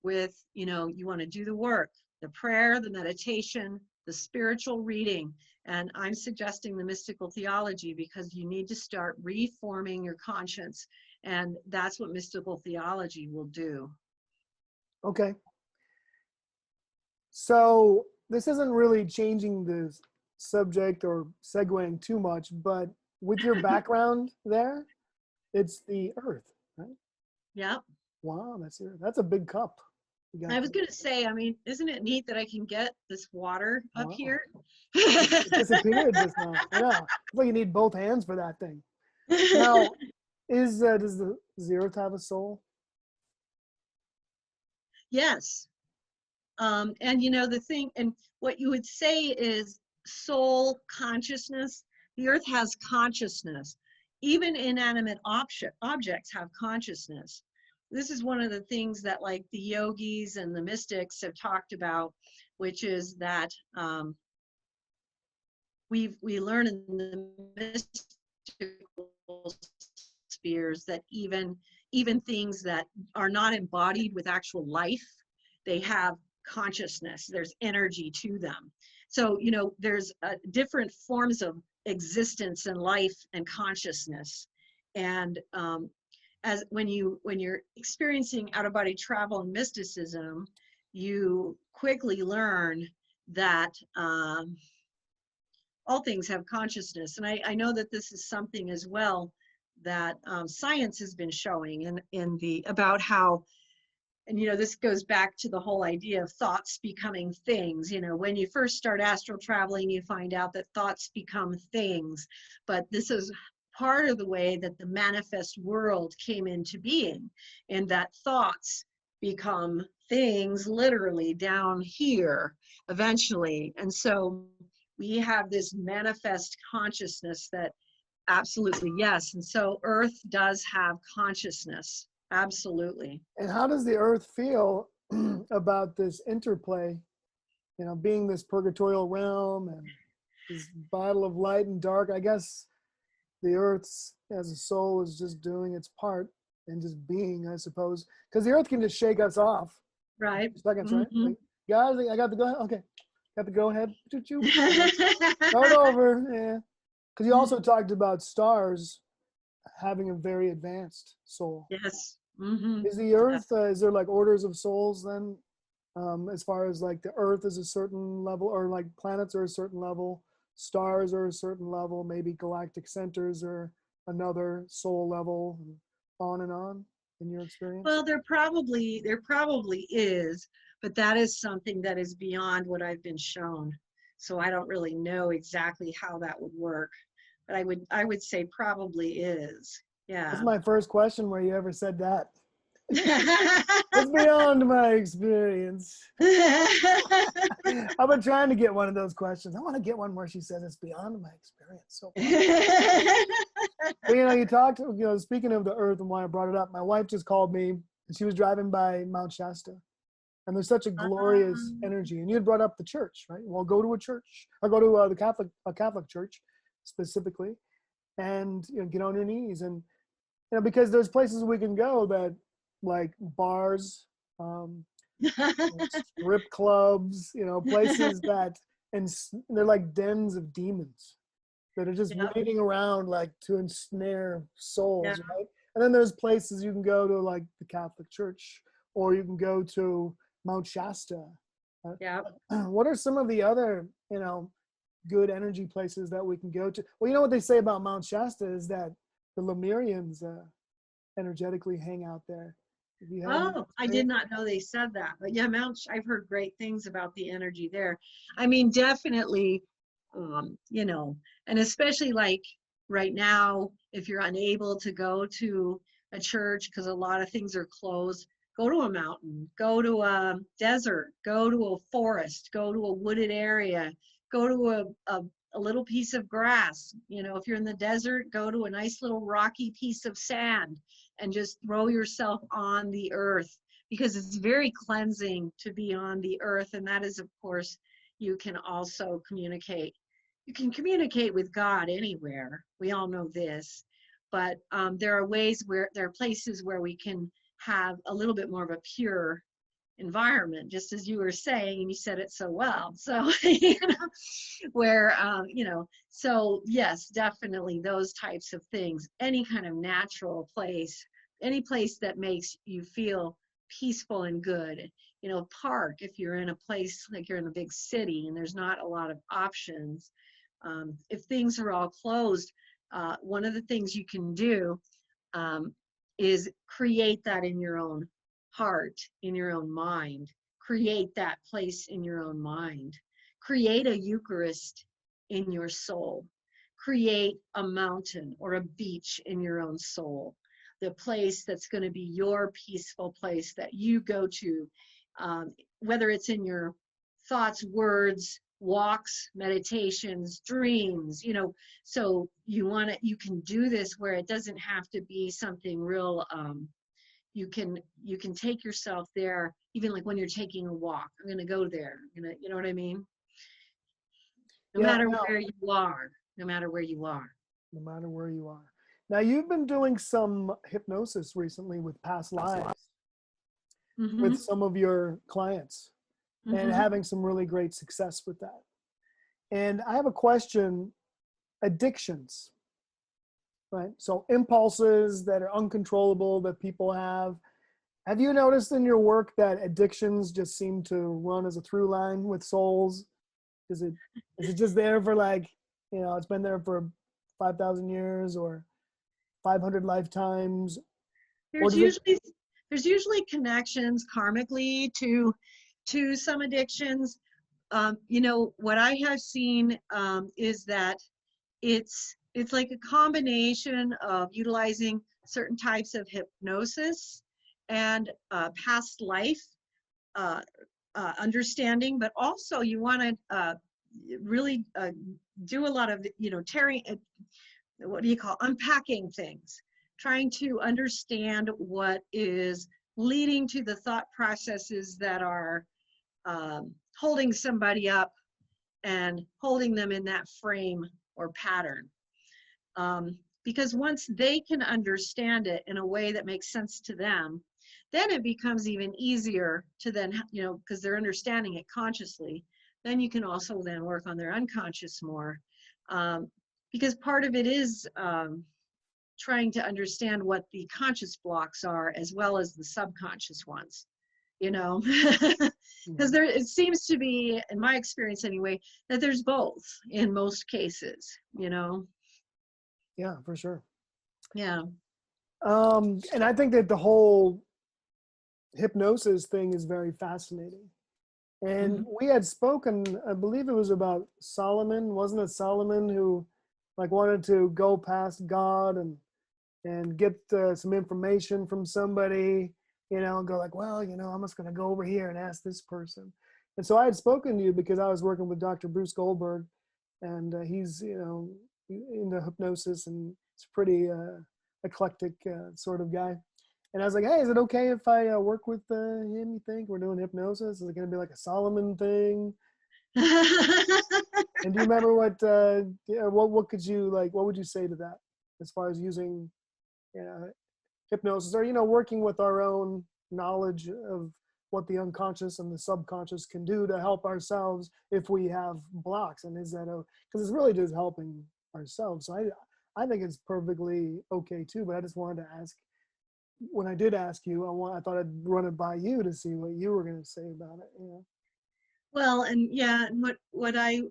with, you want to do the work, the prayer, the meditation, the spiritual reading, and I'm suggesting the mystical theology because you need to start reforming your conscience, and that's what mystical theology will do. Okay. So this isn't really changing the subject or segueing too much, but with your background there, it's the earth, right? Yep. Wow, that's a big cup. I was going to say, isn't it neat that I can get this water up here? It disappeared just now. Yeah, it's like you need both hands for that thing. Now, does the earth have a soul? Yes. And the thing, and what you would say is soul consciousness. The earth has consciousness. Even inanimate objects have consciousness. This is one of the things that like the yogis and the mystics have talked about, which is that we learn in the mystical spheres that even things that are not embodied with actual life, they have consciousness. There's energy to them. So there's different forms of existence and life and consciousness. And as when you're experiencing out-of-body travel and mysticism, you quickly learn that all things have consciousness. And I know that this is something as well that science has been showing about how, and this goes back to the whole idea of thoughts becoming things. When you first start astral traveling, you find out that thoughts become things, but this is part of the way that the manifest world came into being, and that thoughts become things literally down here eventually. And so we have this manifest consciousness that absolutely, yes. And so earth does have consciousness. Absolutely. And how does the earth feel about this interplay, being this purgatorial realm and this battle of light and dark? I guess the earth as a soul is just doing its part and just being, I suppose, because the earth can just shake us off. Right. Seconds, right? Like, guys, I got to go ahead. Okay. Got to go ahead. Start over. Yeah. Because you also talked about stars having a very advanced soul. Yes. Is the earth, is there like orders of souls then as far as like the earth is a certain level, or like planets are a certain level, stars are a certain level, maybe galactic centers are another soul level, and on in your experience? Well, there probably is, but that is something that is beyond what I've been shown. So I don't really know exactly how that would work, but I would say probably is. That's Yeah. my first question, where you ever said that. It's beyond my experience. I've been trying to get one of those questions. I want to get one where she says it's beyond my experience. So but, you talked, speaking of the earth and why I brought it up, my wife just called me and she was driving by Mount Shasta, and there's such a glorious energy. And you had brought up the church, right? Well, go to a church, or go to a Catholic church specifically, and get on your knees. And because there's places we can go that, like bars, strip clubs, places that, and they're like dens of demons that are just Yep. waiting around, like to ensnare souls, Yeah. right? And then there's places you can go to, like the Catholic Church, or you can go to Mount Shasta. Yeah. What are some of the other, good energy places that we can go to? Well, what they say about Mount Shasta is that the Lemurians energetically hang out there. Have you had any Oh, I did experience? not know they said that. But yeah, I've heard great things about the energy there. I mean, definitely, and especially like right now, if you're unable to go to a church because a lot of things are closed, go to a mountain, go to a desert, go to a forest, go to a wooded area, go to a little piece of grass. If you're in the desert, go to a nice little rocky piece of sand and just throw yourself on the earth, because it's very cleansing to be on the earth. And that is, of course, you can also communicate. You can communicate with God anywhere. We all know this. But there are places where we can have a little bit more of a pure environment, just as you were saying, and you said it so well. So, where, so yes, definitely those types of things, any kind of natural place, any place that makes you feel peaceful and good. Park, if you're in a place like you're in a big city and there's not a lot of options. If things are all closed, one of the things you can do is create that in your own heart, in your own mind. Create that place in your own mind. Create a Eucharist in your soul. Create a mountain or a beach in your own soul. The place that's going to be your peaceful place that you go to, whether it's in your thoughts, words, walks, meditations, dreams, so you can do this where it doesn't have to be something real. You can take yourself there, even like when you're taking a walk. I'm going to go there. You know what I mean? No Yeah, matter where you are, no matter where you are. no matter where you are. Now, you've been doing some hypnosis recently with past lives Mm-hmm. with some of your clients, and Mm-hmm. having some really great success with that. And I have a question: addictions, right? So impulses that are uncontrollable that people have. Have you noticed in your work that addictions just seem to run as a through line with souls? Is it just there for, like, it's been there for 5,000 years or 500 lifetimes? Or There's does it? usually there's usually connections karmically to some addictions. What I have seen is that it's like a combination of utilizing certain types of hypnosis and past life uh, understanding, but also you want to really do a lot of tearing, what do you call, unpacking things, trying to understand what is leading to the thought processes that are holding somebody up and holding them in that frame or pattern. Because once they can understand it in a way that makes sense to them, then it becomes even easier to then, because they're understanding it consciously, then you can also then work on their unconscious more. Because part of it is trying to understand what the conscious blocks are as well as the subconscious ones. you know, because there, it seems to be, in my experience anyway, that there's both in most cases, you know. Yeah, for sure. Yeah. And I think that the whole hypnosis thing is very fascinating. And we had spoken, I believe it was about Solomon, wasn't it Solomon who like wanted to go past God and get some information from somebody, you know, and go like, well, you know, I'm just going to go over here and ask this person. And so I had spoken to you because I was working with Dr. Bruce Goldberg, and he's, you know, into hypnosis, and it's a pretty eclectic sort of guy. And I was like, hey, is it okay if I work with him, you think? We're doing hypnosis. Is it going to be like a Solomon thing? And do you remember what could you, like, what would you say to that as far as using, you know, hypnosis, or, you know, working with our own knowledge of what the unconscious and the subconscious can do to help ourselves if we have blocks? And is that because it's really just helping ourselves. So I think it's perfectly okay too, but I just wanted to ask, when I did ask you, I thought I'd run it by you to see what you were going to say about it, you know. Well, and yeah, and what I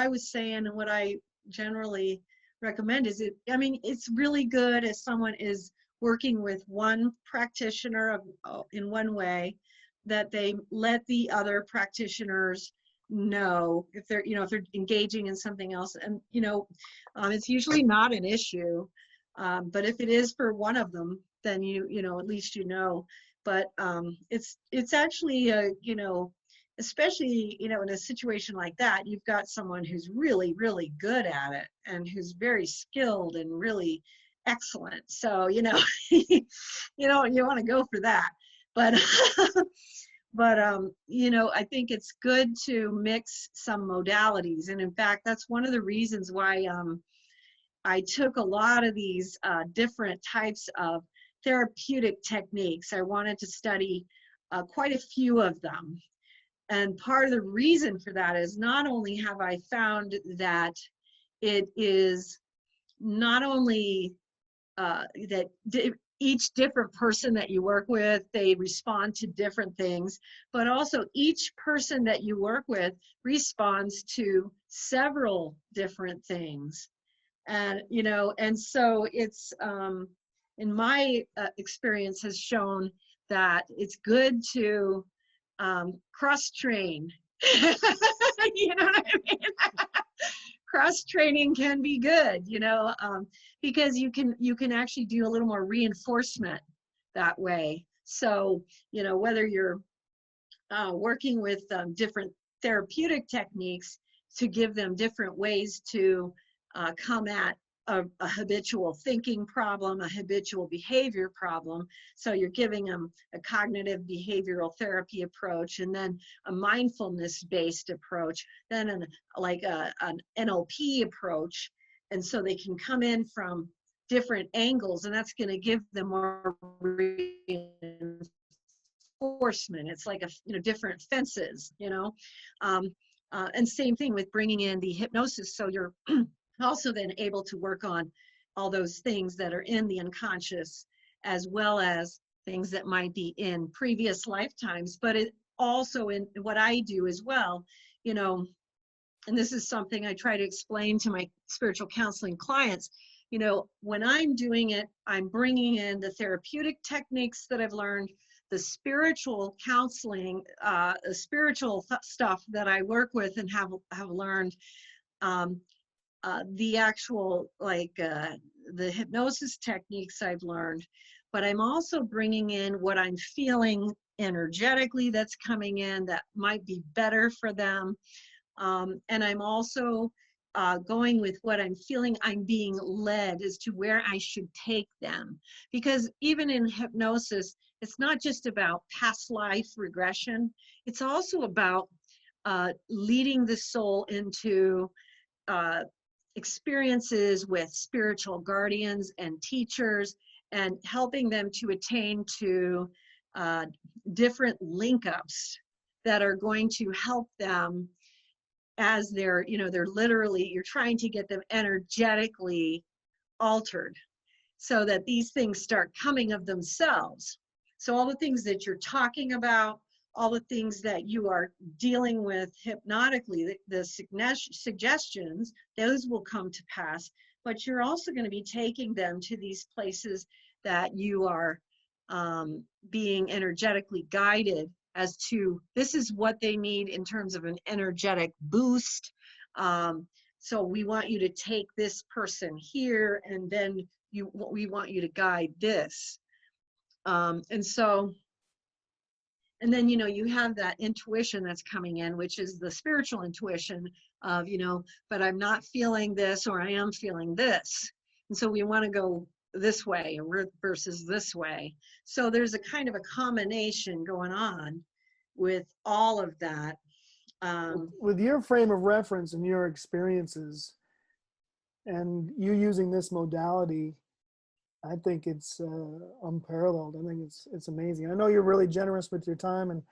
was saying and what I generally recommend is, I mean, it's really good if someone is working with one practitioner in one way, that they let the other practitioners know if they're, you know, if they're engaging in something else. And, you know, it's usually not an issue, but if it is for one of them, then you know, at least you know. But it's actually you know, especially, you know, in a situation like that, you've got someone who's really, really good at it and who's very skilled and really excellent. So, you know, you know, you want to go for that. But, you know, I think it's good to mix some modalities. And in fact, that's one of the reasons why I took a lot of these different types of therapeutic techniques. I wanted to study quite a few of them. And part of the reason for that is, not only have I found that it is not only that each different person that you work with, they respond to different things, but also each person that you work with responds to several different things. And, you know, and so it's, in my experience has shown that it's good to cross-train. You know what I mean? Cross-training can be good, you know, because you can actually do a little more reinforcement that way. So, you know, whether you're working with different therapeutic techniques to give them different ways to come at a habitual thinking problem, a habitual behavior problem. So you're giving them a cognitive behavioral therapy approach, and then a mindfulness-based approach, then an NLP approach. And so they can come in from different angles, and that's going to give them more reinforcement. It's like different fences, you know. And same thing with bringing in the hypnosis. So you're also then able to work on all those things that are in the unconscious, as well as things that might be in previous lifetimes. But it also, in what I do as well, you know, and this is something I try to explain to my spiritual counseling clients, you know, when I'm doing it, I'm bringing in the therapeutic techniques that I've learned, the spiritual counseling, spiritual stuff that I work with and have learned, the actual, the hypnosis techniques I've learned, but I'm also bringing in what I'm feeling energetically that's coming in that might be better for them. And I'm also going with what I'm feeling I'm being led as to where I should take them. Because even in hypnosis, it's not just about past life regression, it's also about leading the soul into experiences with spiritual guardians and teachers, and helping them to attain to different link-ups that are going to help them as they're, you know, they're literally, you're trying to get them energetically altered so that these things start coming of themselves. So all the things that you're talking about, all the things that you are dealing with hypnotically, the suggestions, those will come to pass. But you're also going to be taking them to these places that you are being energetically guided as to this is what they need in terms of an energetic boost. So we want you to take this person here, and then we want you to guide this. And then, you have that intuition that's coming in, which is the spiritual intuition of, but I'm not feeling this, or I am feeling this. And so we want to go this way versus this way. So there's a kind of a combination going on with all of that. With your frame of reference and your experiences and you using this modality, I think it's unparalleled. I think it's amazing. I know you're really generous with your time, and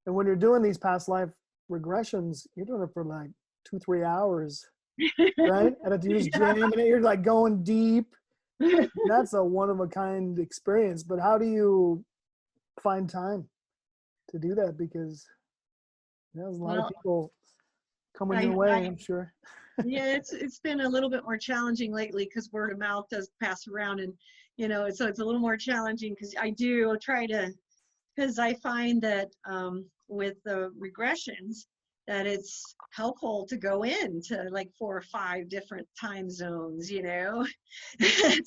when you're doing these past life regressions, you're doing it for like 2-3 hours, right? At a just jam, and you're like going deep. That's a one of a kind experience. But how do you find time to do that? Because there's a lot of people coming your way, I'm sure. Yeah, it's been a little bit more challenging lately because word of mouth does pass around, and so it's a little more challenging because I do try to, because I find that with the regressions that it's helpful to go into like 4 or 5 different time zones,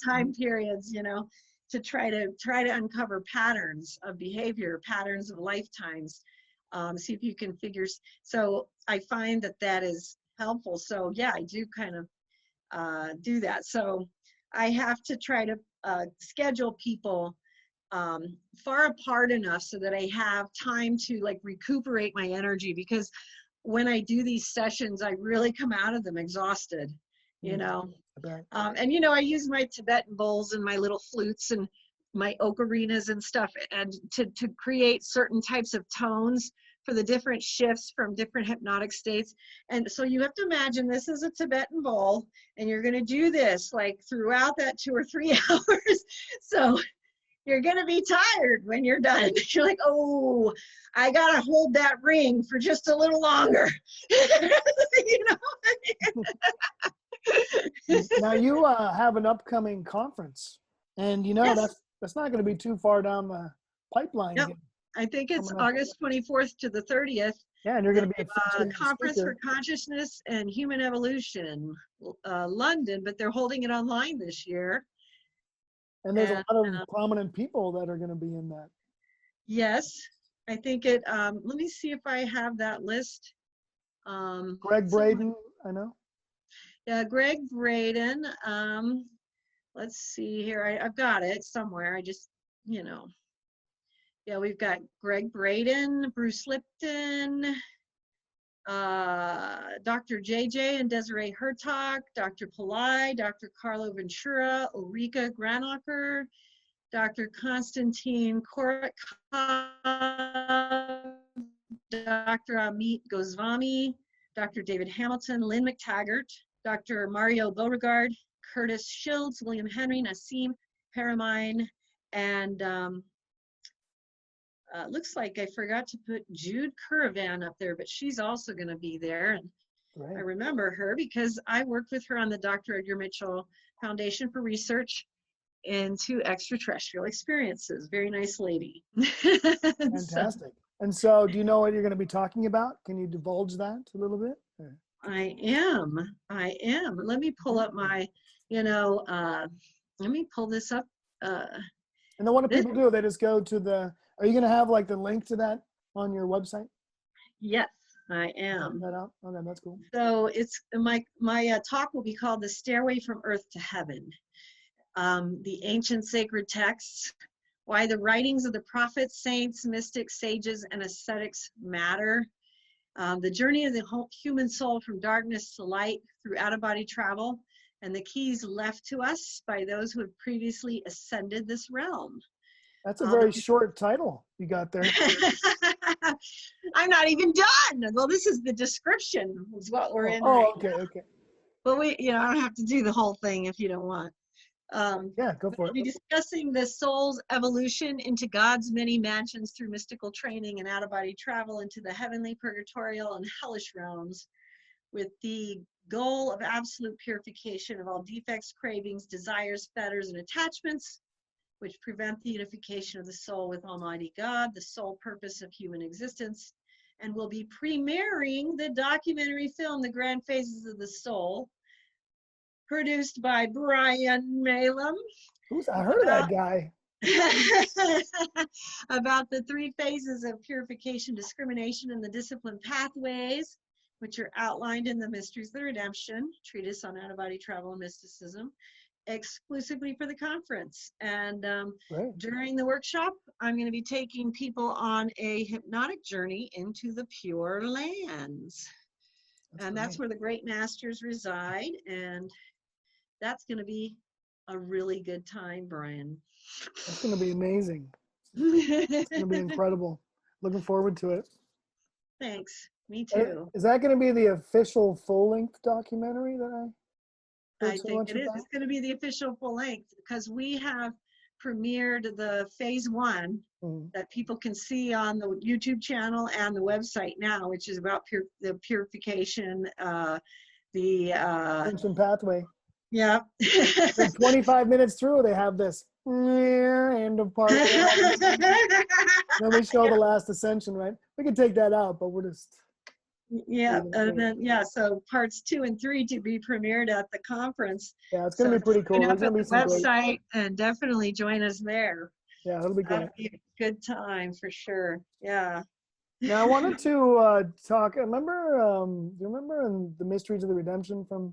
time periods, to try to uncover patterns of behavior, patterns of lifetimes, see if you can figure. So I find that is helpful. So yeah, I do kind of do that. So I have to try to schedule people far apart enough so that I have time to like recuperate my energy, because when I do these sessions, I really come out of them exhausted, and I use my Tibetan bowls and my little flutes and my ocarinas and stuff, and to create certain types of tones for the different shifts from different hypnotic states. And so you have to imagine this is a Tibetan bowl, and you're going to do this like throughout that 2 or 3 hours. So you're going to be tired when you're done. You're like, oh, I got to hold that ring for just a little longer. Now you have an upcoming conference, and Yes. that's not going to be too far down the pipeline. Yep. I think it's August 24th to the 30th. Yeah, and you're going to be a Conference speaker. for Consciousness and Human Evolution, London, but they're holding it online this year. And there's a lot of prominent people that are going to be in that. Yes, I think it. Let me see if I have that list. Greg Braden, I know. Yeah, Greg Braden. Let's see here. I've got it somewhere. I just, Yeah, we've got Greg Braden, Bruce Lipton, Dr. JJ and Desiree Hertog, Dr. Pillai, Dr. Carlo Ventura, Ulrika Granacher, Dr. Konstantin Korakov, Dr. Amit Goswami, Dr. David Hamilton, Lynn McTaggart, Dr. Mario Beauregard, Curtis Shields, William Henry, Nassim Paramine, and looks like I forgot to put Jude Curavan up there, but she's also going to be there. And I remember her because I worked with her on the Dr. Edgar Mitchell Foundation for Research into Extraterrestrial Experiences. Very nice lady. Fantastic. And so do you know what you're going to be talking about? Can you divulge that a little bit? I am. Let me pull up my, let me pull this up. And then what do people do? They just go to are you going to have like the link to that on your website? Yes, I am. That out? Okay, that's cool. So it's my talk will be called The Stairway from Earth to Heaven. The Ancient Sacred Texts, Why the Writings of the Prophets, Saints, Mystics, Sages, and Ascetics Matter. The Journey of the Human Soul from Darkness to Light through Out-of-Body Travel, and the Keys Left to Us by those who have previously ascended this realm. That's a very short title you got there. I'm not even done. Well, this is the description, is what we're in. Oh, okay. But I don't have to do the whole thing if you don't want. Yeah, go for We'll be it. discussing the soul's evolution into God's many mansions through mystical training and out-of-body travel into the heavenly, purgatorial, and hellish realms, with the goal of absolute purification of all defects, cravings, desires, fetters, and attachments, which prevent the unification of the soul with Almighty God, the sole purpose of human existence. And we'll be premiering the documentary film, The Grand Phases of the Soul, produced by Brian Malum. I heard of that guy. About the 3 phases of purification, discrimination, and the discipline pathways, which are outlined in the Mysteries of the Redemption, treatise on out-of-body travel and mysticism, exclusively for the conference. And during the workshop, I'm going to be taking people on a hypnotic journey into the Pure Lands. That's where the great masters reside. And that's going to be a really good time, Brian. It's going to be amazing. It's going to be incredible. Looking forward to it. Thanks. Me too. Is that going to be the official full-length documentary that I think it is. It's going to be the official full length because we have premiered the phase 1 that people can see on the YouTube channel and the website now, which is about the purification, the Ascension pathway. Yeah. 25 minutes through, they have this end of part. Then we show the last ascension, right? We can take that out, but we're just. Yeah, and then so parts 2 and 3 to be premiered at the conference. Yeah, it's gonna be pretty cool. Up at the website and definitely join us there. Yeah, it'll be great. That'll be a good time for sure. Yeah. Now I wanted to talk. Remember, do you remember in the Mysteries of the Redemption from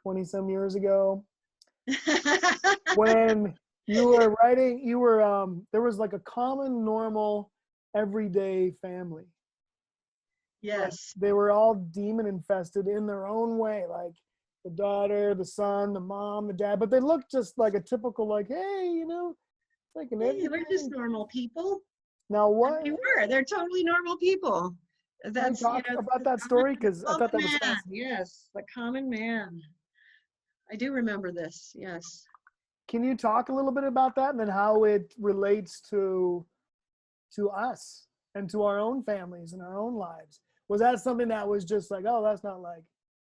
20-some years ago, when you were writing, there was like a common, normal, everyday family. Yes. They were all demon infested in their own way, like the daughter, the son, the mom, the dad, but they looked just like a typical, like, hey, like an we're just normal people. Now what? They're totally normal people. That's talk about that story, because I thought that was fascinating. Yes, the common man. I do remember this. Yes. Can you talk a little bit about that and then how it relates to us and to our own families and our own lives? Was that something that was just like, oh, that's not like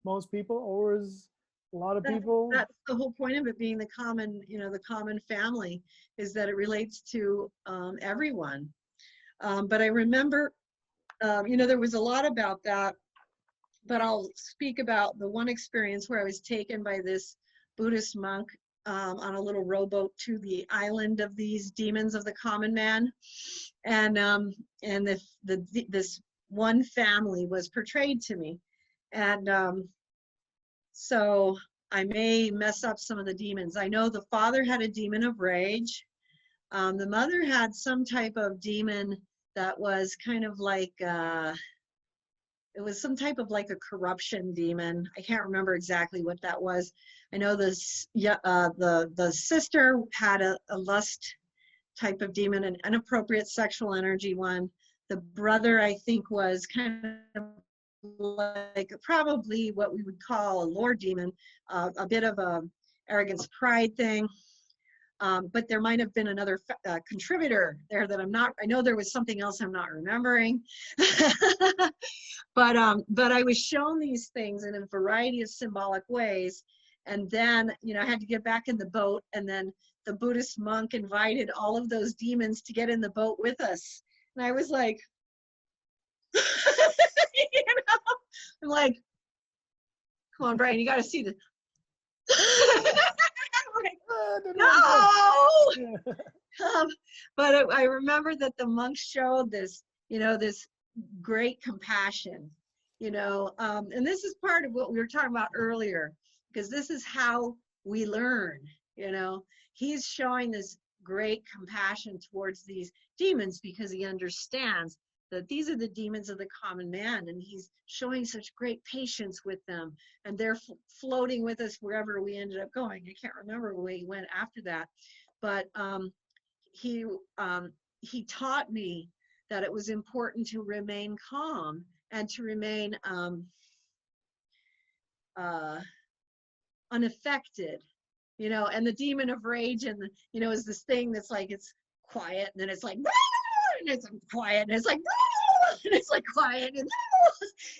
most people, or is a lot of people? That's the whole point of it being the common, the common family, is that it relates to everyone. But I remember, there was a lot about that, but I'll speak about the one experience where I was taken by this Buddhist monk on a little rowboat to the island of these demons of the common man, and this one family was portrayed to me, and so I may mess up some of the demons. I know the father had a demon of rage. The mother had some type of demon that was kind of like it was some type of like a corruption demon. I can't remember exactly what that was. I know this. The sister had a lust type of demon, an inappropriate sexual energy one. The brother, I think, was kind of like probably what we would call a lord demon, a bit of a arrogance, pride thing. But there might have been another contributor there that I know there was something else I'm not remembering. But I was shown these things in a variety of symbolic ways. And then, I had to get back in the boat, and then the Buddhist monk invited all of those demons to get in the boat with us. And I was like, I'm like, come on, Brian, you got to see this. Like, no. But I remember that the monks showed this, this great compassion, and this is part of what we were talking about earlier, because this is how we learn. He's showing this great compassion towards these demons because he understands that these are the demons of the common man, and he's showing such great patience with them, and they're floating with us wherever we ended up going. I can't remember where he went after that, but he taught me that it was important to remain calm and to remain unaffected you know, and the demon of rage and, you know, is this thing that's like, it's quiet and then it's like, and it's quiet and it's like, and it's like quiet and,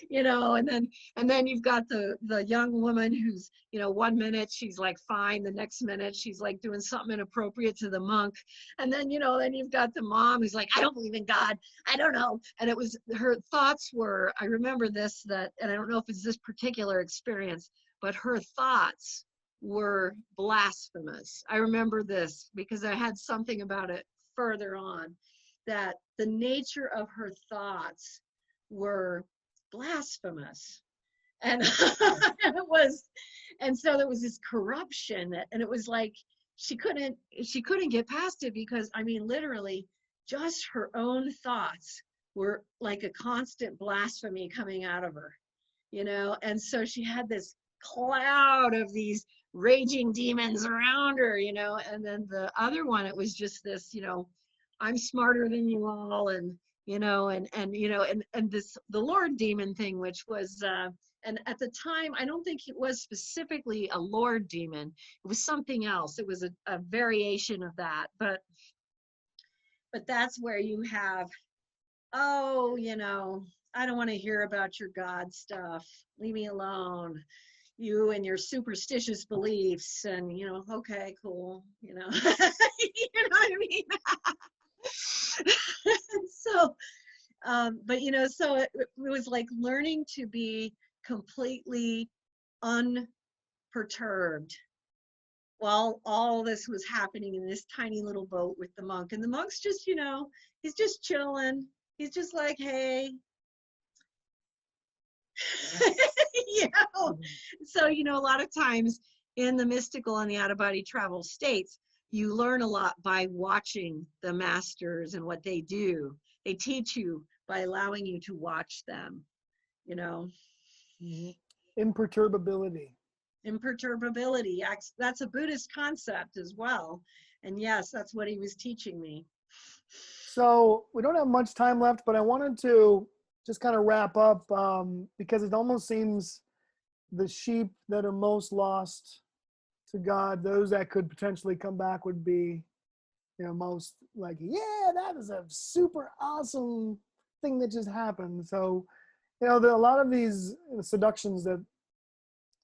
you know, and then you've got the young woman who's, you know, 1 minute she's like fine, the next minute she's like doing something inappropriate to the monk, and then, you know, then you've got the mom who's like, I don't believe in God, I don't know. And it was, her thoughts were, I remember this, that, and I don't know if it's this particular experience, but her thoughts were blasphemous. I remember this because I had something about it further on, that the nature of her thoughts were blasphemous. And it was, and so there was this corruption, and it was like she couldn't get past it, because I mean, literally just her own thoughts were like a constant blasphemy coming out of her, you know. And so she had this cloud of these raging demons around her, you know. And then the other one, it was just this, you know, I'm smarter than you all, and you know, and you know, and this, the Lord demon thing, which was and at the time I don't think it was specifically a Lord demon, it was something else, it was a variation of that, but that's where you have, oh, you know, I don't want to hear about your God stuff, leave me alone, you and your superstitious beliefs, and you know, okay, cool, you know. You know what I mean? So but you know, so it was like learning to be completely unperturbed while all this was happening in this tiny little boat with the monk. And the monk's just, you know, he's just chilling, he's just like, hey. You know, so, you know, a lot of times in the mystical and the out-of-body travel states, you learn a lot by watching the masters and what they do. They teach you by allowing you to watch them, you know. Imperturbability. Imperturbability, that's a Buddhist concept as well. And yes, that's what he was teaching me. So we don't have much time left, but I wanted to just kind of wrap up because it almost seems the sheep that are most lost to God, those that could potentially come back, would be, you know, most like, yeah, that is a super awesome thing that just happened. So, you know, a lot of these seductions that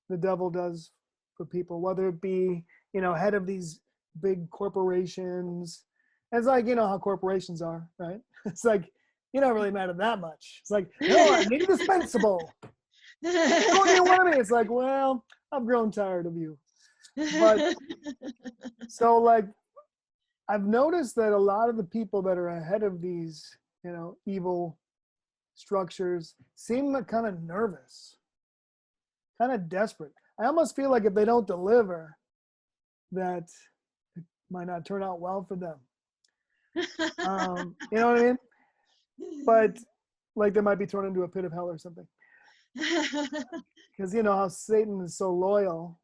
the devil does for people, whether it be, you know, head of these big corporations. It's like, you know how corporations are, right? It's like, you don't really matter that much. It's like, no, I'm indispensable. Don't you want me? It's like, well, I've grown tired of you. But so like, I've noticed that a lot of the people that are ahead of these, you know, evil structures seem kind of nervous, kind of desperate. I almost feel like if they don't deliver, that it might not turn out well for them. You know what I mean? But like they might be thrown into a pit of hell or something. Because you know how Satan is so loyal.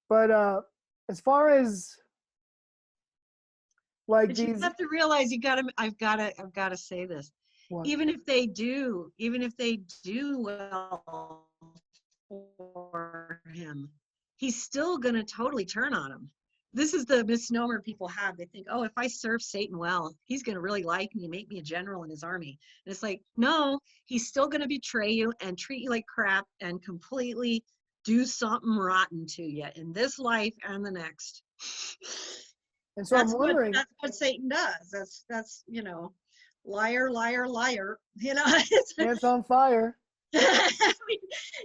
But as far as like but these, you have to realize, I've gotta say this. what? Even if they do well for him, he's still gonna totally turn on him. This is the misnomer people have. They think, oh, if I serve Satan well, he's gonna really like me, make me a general in his army. And it's like, no, he's still gonna betray you and treat you like crap and completely do something rotten to you in this life and the next. And so I'm wondering, that's what Satan does. That's you know, liar, liar, liar. You know, it's on fire. I mean,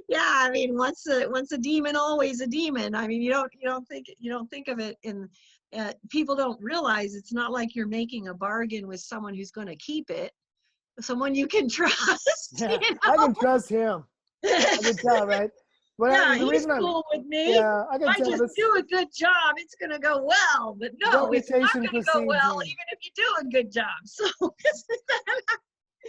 yeah, I mean, once a demon, always a demon. I mean, you don't think of it in. People don't realize it's not like you're making a bargain with someone who's going to keep it, someone you can trust. Yeah, you know? I can trust him. I can tell, right? But yeah, the he's reason cool with me. yeah, I If can I tell just this do a good job, it's going to go well. But no, it's not reputation going to go precedes well, him. even if you do a good job. So.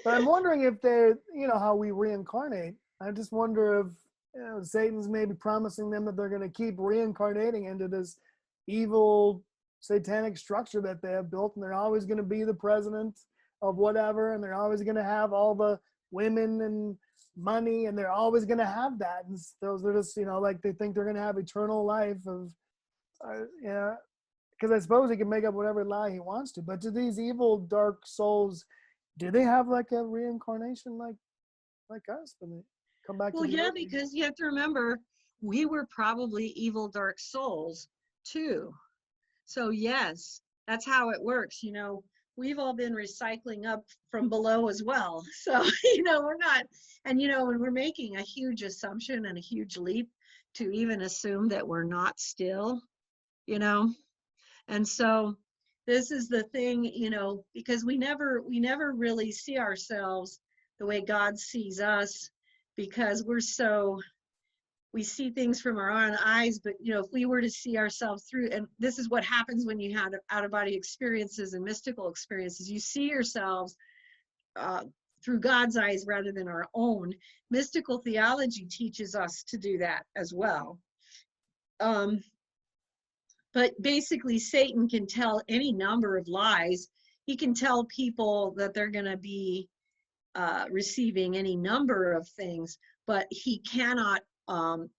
But I'm wondering if they're, you know, how we reincarnate. I just wonder if, you know, Satan's maybe promising them that they're going to keep reincarnating into this evil satanic structure that they have built, and they're always going to be the president of whatever, and they're always going to have all the women and money, and they're always going to have that. And those are just, you know, like they think they're going to have eternal life of yeah, because I suppose he can make up whatever lie he wants to. But do these evil, dark souls, do they have like a reincarnation like us when they come back Well, to the yeah, earth? because you have to remember, we were probably evil, dark souls too. So yes, that's how it works. We've all been recycling up from below as well. So, we're not, and when we're making a huge assumption and a huge leap to even assume that we're not still, you know, and so this is the thing, because we never really see ourselves the way God sees us, because we see things from our own eyes. But if we were to see ourselves through, and this is what happens when you have out-of-body experiences and mystical experiences, you see yourselves through God's eyes rather than our own. Mystical theology teaches us to do that as well. But basically, Satan can tell any number of lies. He can tell people that they're going to be receiving any number of things, but he cannot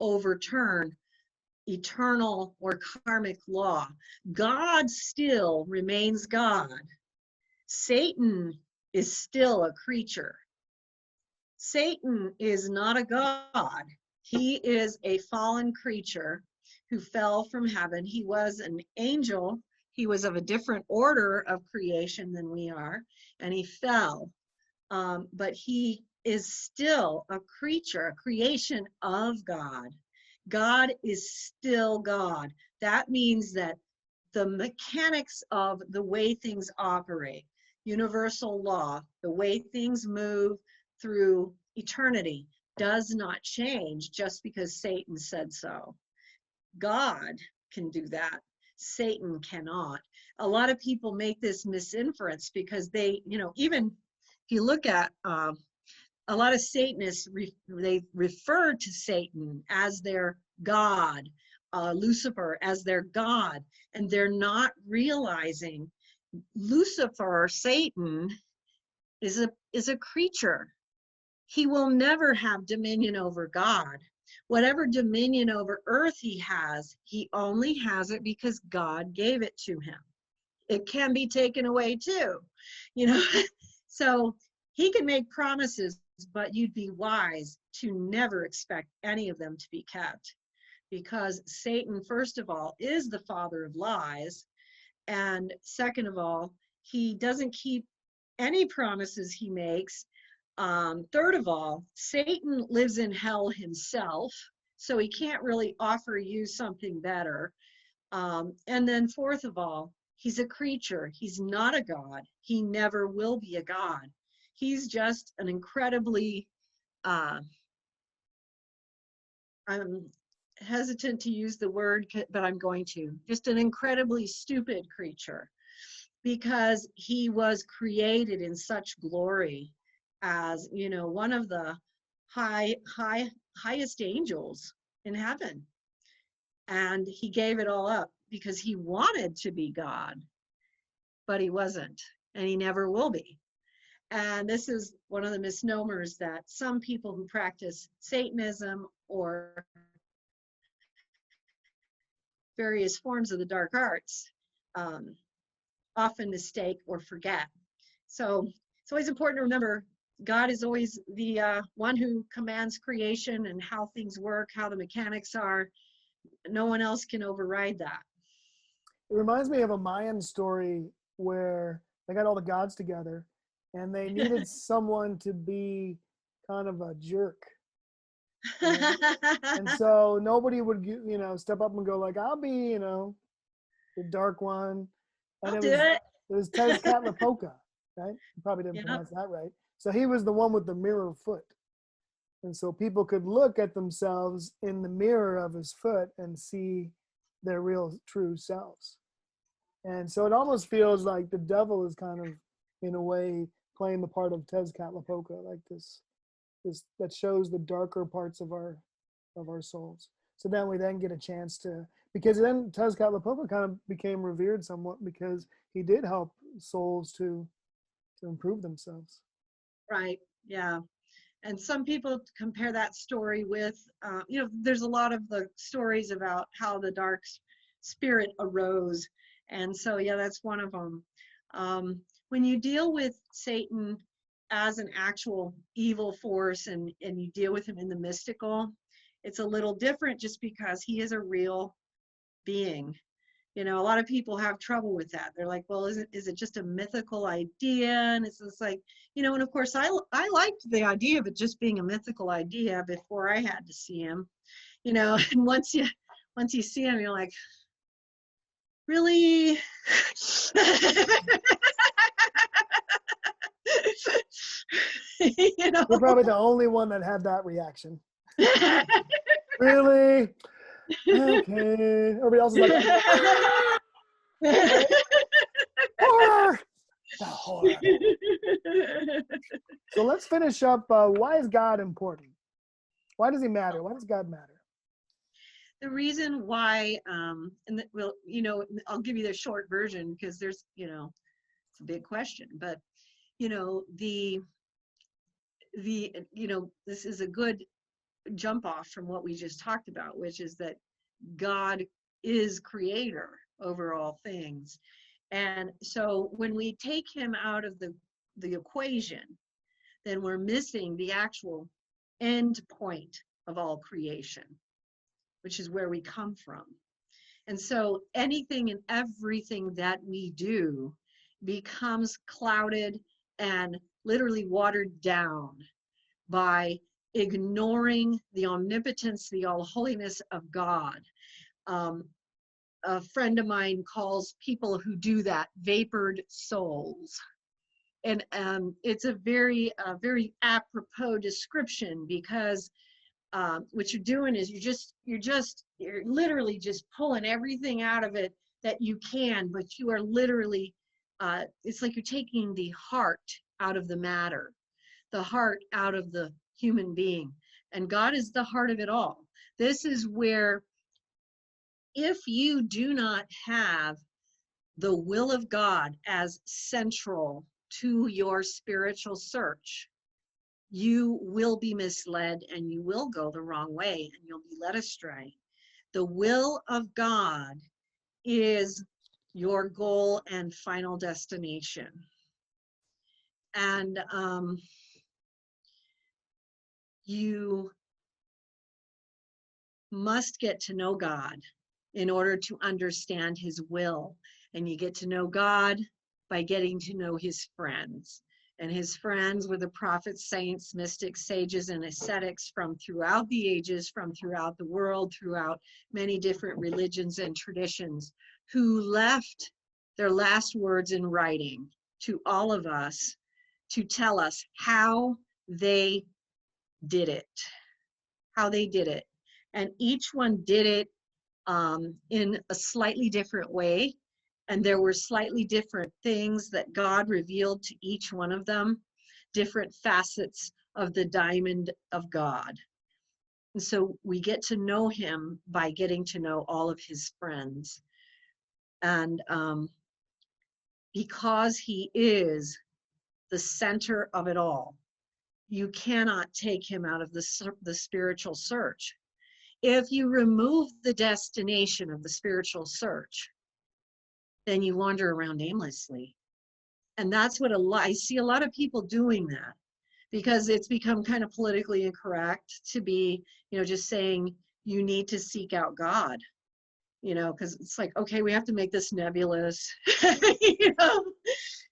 overturn eternal or karmic law. God still remains God. Satan is still a creature. Satan is not a god. He is a fallen creature who fell from heaven. He was an angel. He was of a different order of creation than we are, and he fell. But he is still a creature, a creation of God. God is still God. That means that the mechanics of the way things operate, universal law, the way things move through eternity, does not change just because Satan said so. God can do that. Satan cannot. A lot of people make this misinference because they, even if you look at a lot of Satanists, they refer to Satan as their God, Lucifer as their God, and they're not realizing Lucifer, Satan, is a creature. He will never have dominion over God. Whatever dominion over earth he only has it because God gave it to him. It can be taken away too, So he can make promises, but you'd be wise to never expect any of them to be kept, because Satan, first of all, is the father of lies. And second of all, he doesn't keep any promises he makes. Third of all, Satan lives in hell himself, so he can't really offer you something better. And then fourth of all, he's a creature. He's not a god. He never will be a god. He's just an incredibly, I'm hesitant to use the word, but I'm going to, just an incredibly stupid creature, because he was created in such glory as, one of the highest angels in heaven. And he gave it all up because he wanted to be God, but he wasn't, and he never will be. And this is one of the misnomers that some people who practice Satanism or various forms of the dark arts often mistake or forget. So it's always important to remember God is always the one who commands creation and how things work, how the mechanics are. No one else can override that. It reminds me of a Mayan story where they got all the gods together and they needed someone to be kind of a jerk. And so nobody would, step up and go like, I'll be, the dark one. And I'll do it. It was Tezcatlipoca, right? You probably didn't Yep. pronounce that right. So he was the one with the mirror foot. And so people could look at themselves in the mirror of his foot and see their real true selves. And so it almost feels like the devil is kind of, in a way, playing the part of Tezcatlipoca, like this that shows the darker parts of our souls. So then we then get a chance to, because then Tezcatlipoca kind of became revered somewhat because he did help souls to improve themselves. Right. Yeah. And some people compare that story with, there's a lot of the stories about how the darks spirit arose. And so, yeah, that's one of them. When you deal with Satan as an actual evil force and you deal with him in the mystical, it's a little different just because he is a real being. You know, a lot of people have trouble with that. They're like, well, is it just a mythical idea? And it's just like, you know, and of course I liked the idea of it just being a mythical idea before I had to see him, you know. And once you see him, you're like, really? You know? You're probably the only one that had that reaction. Really? Okay. Everybody else is like, horror! The horror. So let's finish up. Why is God important? Why does he matter? Why does God matter? The reason why, well, you know, I'll give you the short version because there's, you know, it's a big question, but, you know, you know, this is a good jump off from what we just talked about, which is that God is creator over all things. And so when we take him out of the equation, then we're missing the actual end point of all creation, which is where we come from. And so anything and everything that we do becomes clouded and literally watered down by ignoring the omnipotence, the all holiness of God. A friend of mine calls people who do that vapored souls. And it's a very apropos description, because what you're doing is you're literally just pulling everything out of it that you can, but you are literally, it's like you're taking the heart out of the matter, the heart out of the human being. And God is the heart of it all. This is where, if you do not have the will of God as central to your spiritual search, you will be misled and you will go the wrong way and you'll be led astray. The will of God is your goal and final destination. And you must get to know God in order to understand his will. And you get to know God by getting to know his friends. And his friends were the prophets, saints, mystics, sages, and ascetics from throughout the ages, from throughout the world, throughout many different religions and traditions, who left their last words in writing to all of us to tell us how they did it, how they did it. And each one did it in a slightly different way. And there were slightly different things that God revealed to each one of them, different facets of the diamond of God. And so we get to know him by getting to know all of his friends. And because he is the center of it all, you cannot take him out of the spiritual search. If you remove the destination of the spiritual search, then you wander around aimlessly. And that's what I see a lot of people doing that, because it's become kind of politically incorrect to be, you know, just saying you need to seek out God, you know, because it's like, okay, we have to make this nebulous, you know,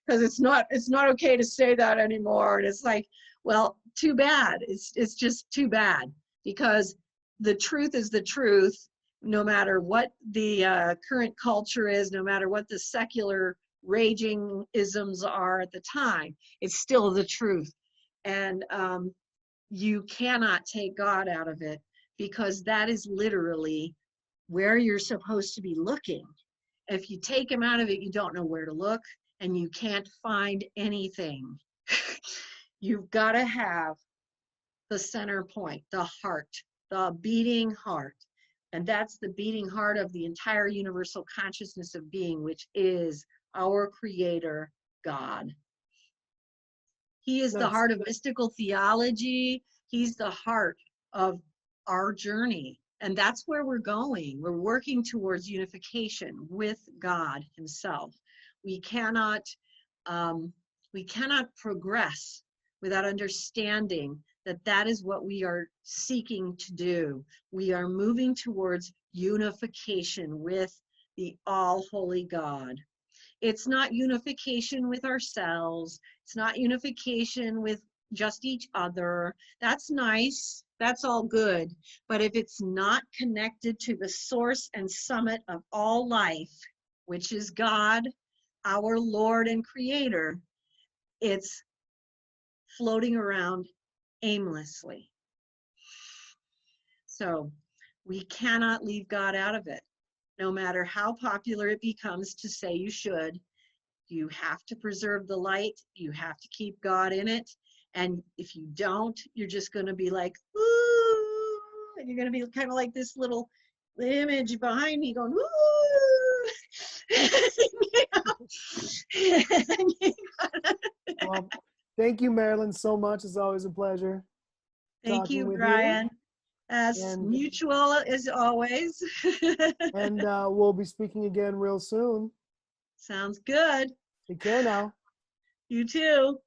because it's not okay to say that anymore. And it's like, well, too bad. It's just too bad, because the truth is the truth, no matter what the current culture is, no matter what the secular raging isms are at the time, it's still the truth. And you cannot take God out of it, because that is literally where you're supposed to be looking. If you take him out of it, you don't know where to look and you can't find anything. You've got to have the center point, the heart, the beating heart. And that's the beating heart of the entire universal consciousness of being, which is our creator, God. He is the heart of mystical theology. He's the heart of our journey, And that's where we're going. We're working towards unification with God himself. We cannot progress without understanding that that is what we are seeking to do. We are moving towards unification with the all-holy God. It's not unification with ourselves. It's not unification with just each other. That's nice. That's all good. But if it's not connected to the source and summit of all life, which is God, our Lord and Creator, it's floating around aimlessly. So we cannot leave God out of it. No matter how popular it becomes to say you should, you have to preserve the light. You have to keep God in it. And if you don't, you're just going to be like, ooh, and you're going to be kind of like this little image behind me going, ooh. Well, thank you, Marilynn, so much. It's always a pleasure. Thank you, Brian. As mutual as always. And we'll be speaking again real soon. Sounds good. Take care now. You too.